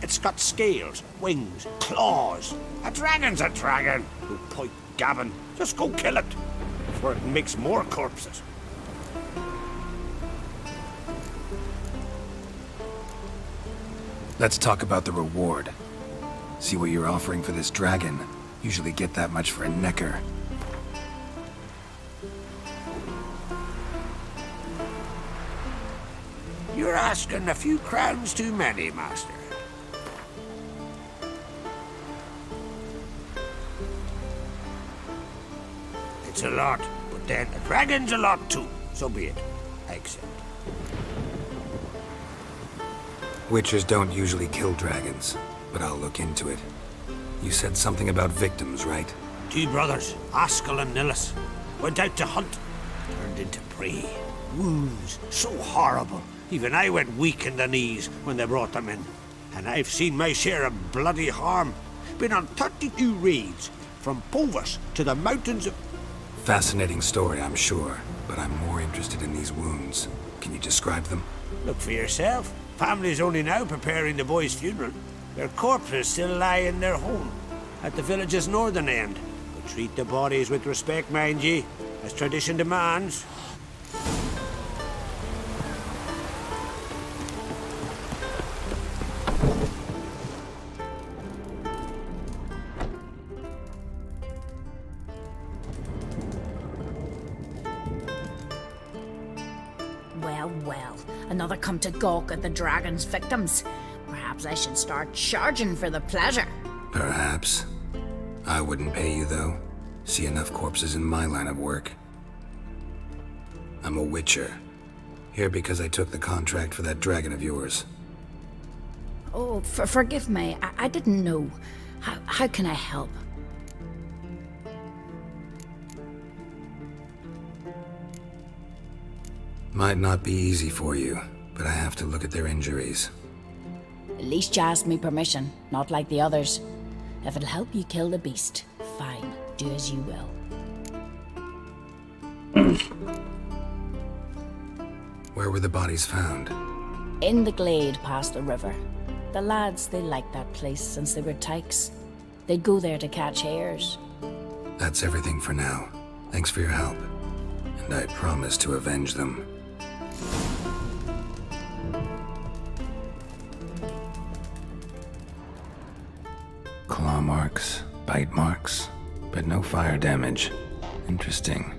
It's got scales, wings, claws. A dragon's a dragon. Oh, point gabbin'. Just go kill it before it makes more corpses. Let's talk about the reward. See what you're offering for this dragon. Usually get that much for a necker. You're asking a few crowns too many, master. It's a lot, but then a dragon's a lot too. So be it. I accept. Witchers don't usually kill dragons, but I'll look into it. You said something about victims, right? 2 brothers, Askell and Nillis, went out to hunt, turned into prey. Wounds so horrible. Even I went weak in the knees when they brought them in. And I've seen my share of bloody harm. Been on 32 raids, from Povus to the mountains of... Fascinating story, I'm sure, but I'm more interested in these wounds. Can you describe them? Look for yourself. Family's only now preparing the boy's funeral. Their corpses still lie in their home, at the village's northern end. But treat the bodies with respect, mind ye, as tradition demands. Well, another come to gawk at the dragon's victims. Perhaps I should start charging for the pleasure. Perhaps. I wouldn't pay you, though. See enough corpses in my line of work. I'm a witcher. Here because I took the contract for that dragon of yours. Oh, forgive me. I didn't know. How can I help? Might not be easy for you, but I have to look at their injuries. At least you asked me permission, not like the others. If it'll help you kill the beast, fine. Do as you will. Where were the bodies found? In the glade past the river. The lads, they liked that place since they were tykes. They'd go there to catch hares. That's everything for now. Thanks for your help. And I promise to avenge them. Claw marks, bite marks, but no fire damage. Interesting.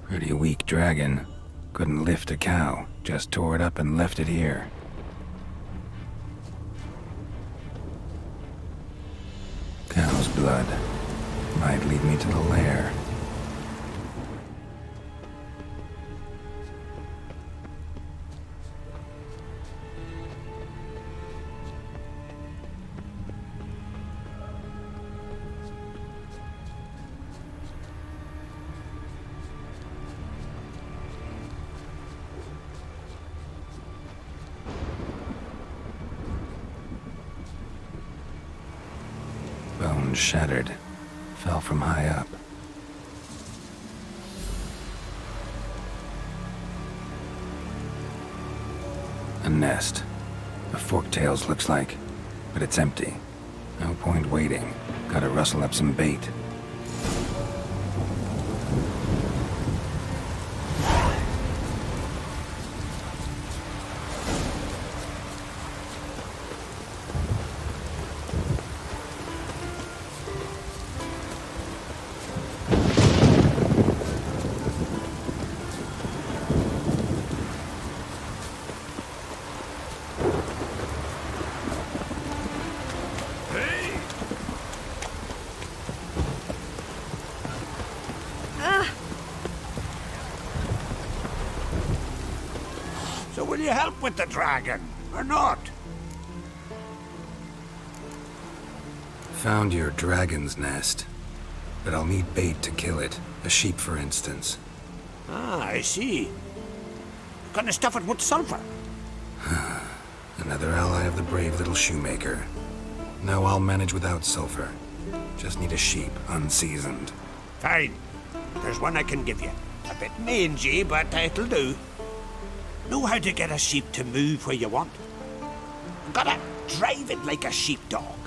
Pretty weak dragon. Couldn't lift a cow, just tore it up and left it here. Cow's blood. Might lead me to the lair. Bone shattered. Fell from high up. A nest. A forktails looks like, but it's empty. No point waiting. Gotta rustle up some bait. So will you help with the dragon, or not? Found your dragon's nest, but I'll need bait to kill it. A sheep, for instance. Ah, I see. Gonna stuff it with sulfur. Another ally of the brave little shoemaker. No, I'll manage without sulfur. Just need a sheep, unseasoned. Fine. There's one I can give you. A bit mangy, but it'll do. Know how to get a sheep to move where you want. Gotta drive it like a sheepdog.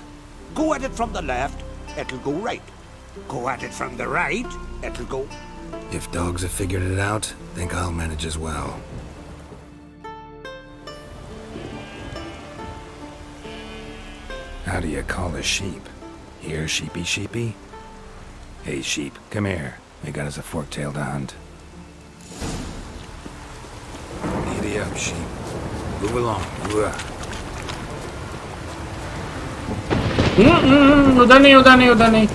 Go at it from the left, it'll go right. Go at it from the right, it'll go... If dogs have figured it out, think I'll manage as well. How do you call a sheep? Here, sheepy sheepy? Hey sheep, come here. We got us a forktail to hunt. Giddy up, sheep. Move along. उधर नहीं उधर नहीं उधर नहीं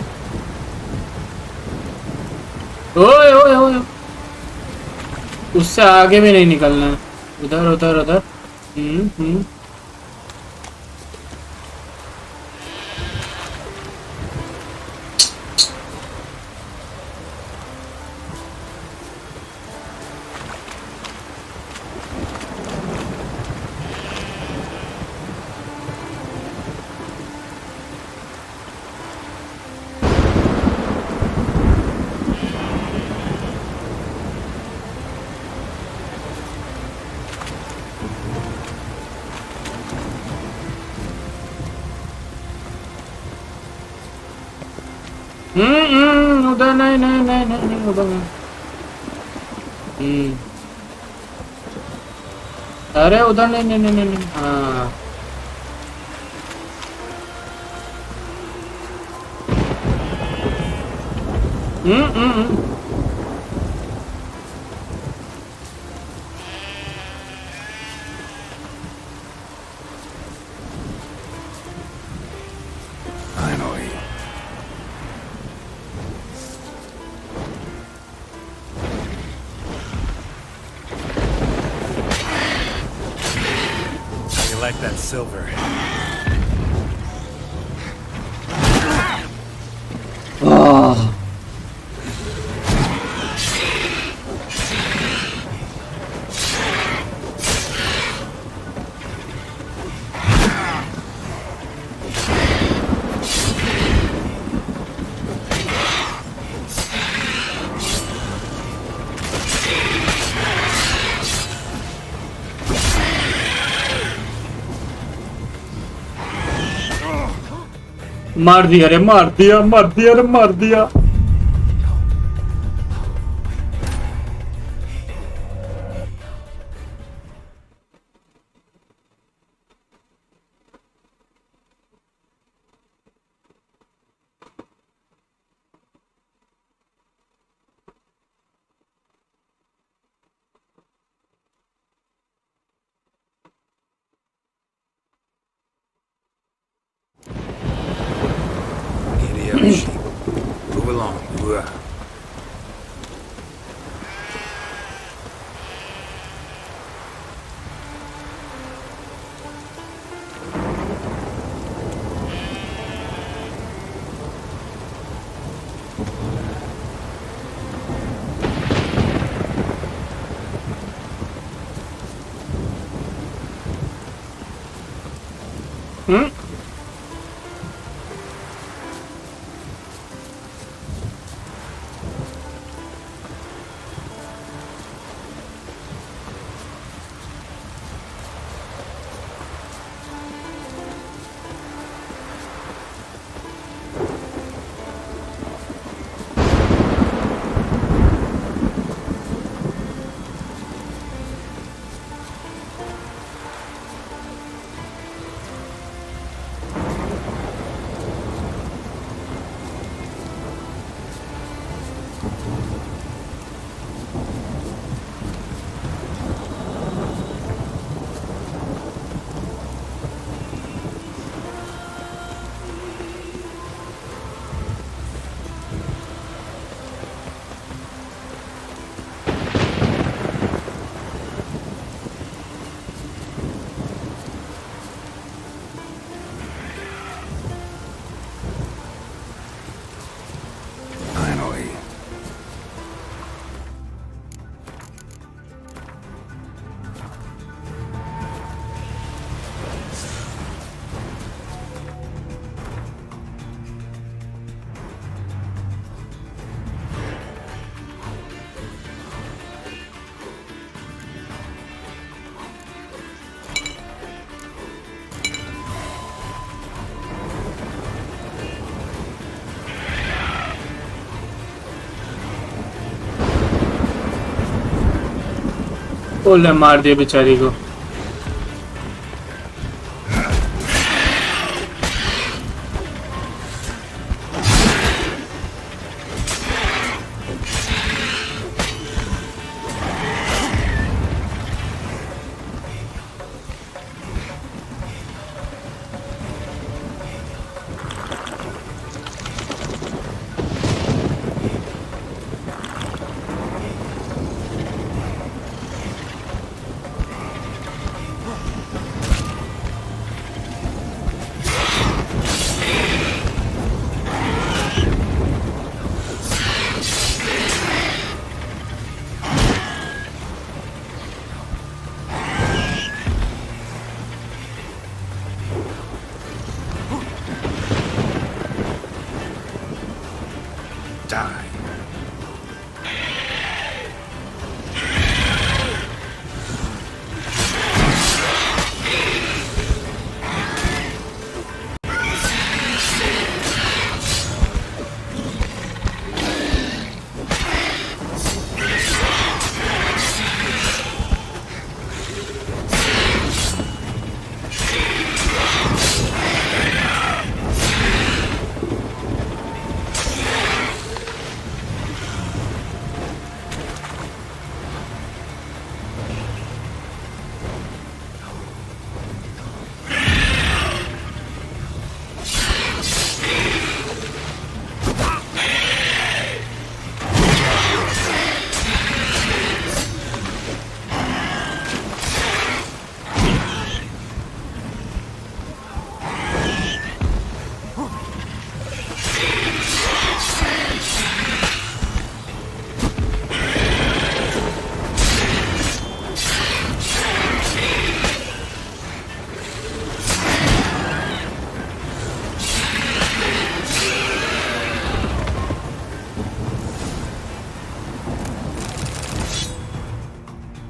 ओए ओए ओए, उससे आगे भी नहीं निकलना है। उधर उधर उधर। उधर नहीं नहीं नहीं नहीं उधर नहीं। अरे उधर नहीं नहीं नहीं नहीं। हाँ Like that silver. Oh. मार दिया रे, मार दिया मार दिया रे, मार दिया। Move along. ओले मार दिया बेचारी को।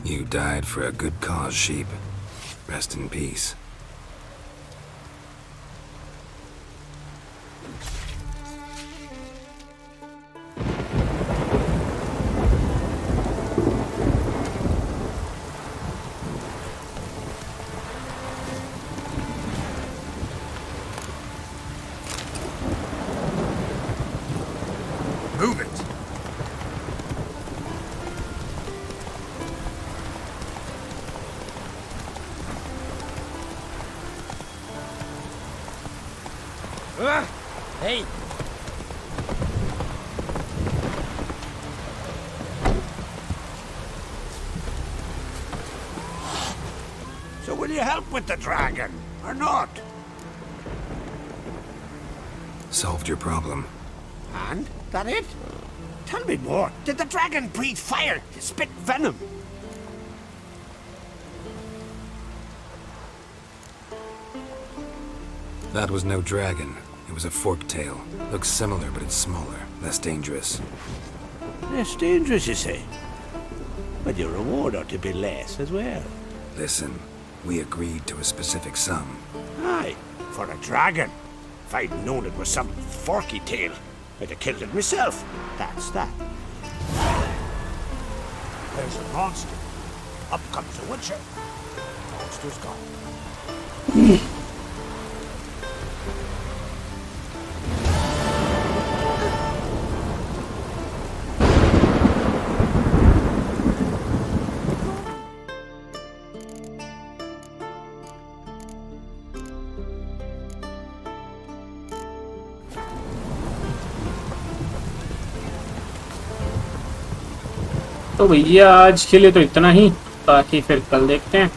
You died for a good cause, sheep. Rest in peace. Move it! Hey! So will you help with the dragon, or not? Solved your problem. And? That it? Tell me more. Did the dragon breathe fire to spit venom? That was no dragon. It was a fork-tail. Looks similar, but it's smaller. Less dangerous. Less dangerous, you say? But your reward ought to be less as well. Listen, we agreed to a specific sum. Aye, for a dragon. If I'd known it was some forky tail, I'd have killed it myself. That's that. There's a monster. Up comes the Witcher. Monster's gone. तो भैया आज के लिए तो इतना ही, बाकी फिर कल देखते हैं।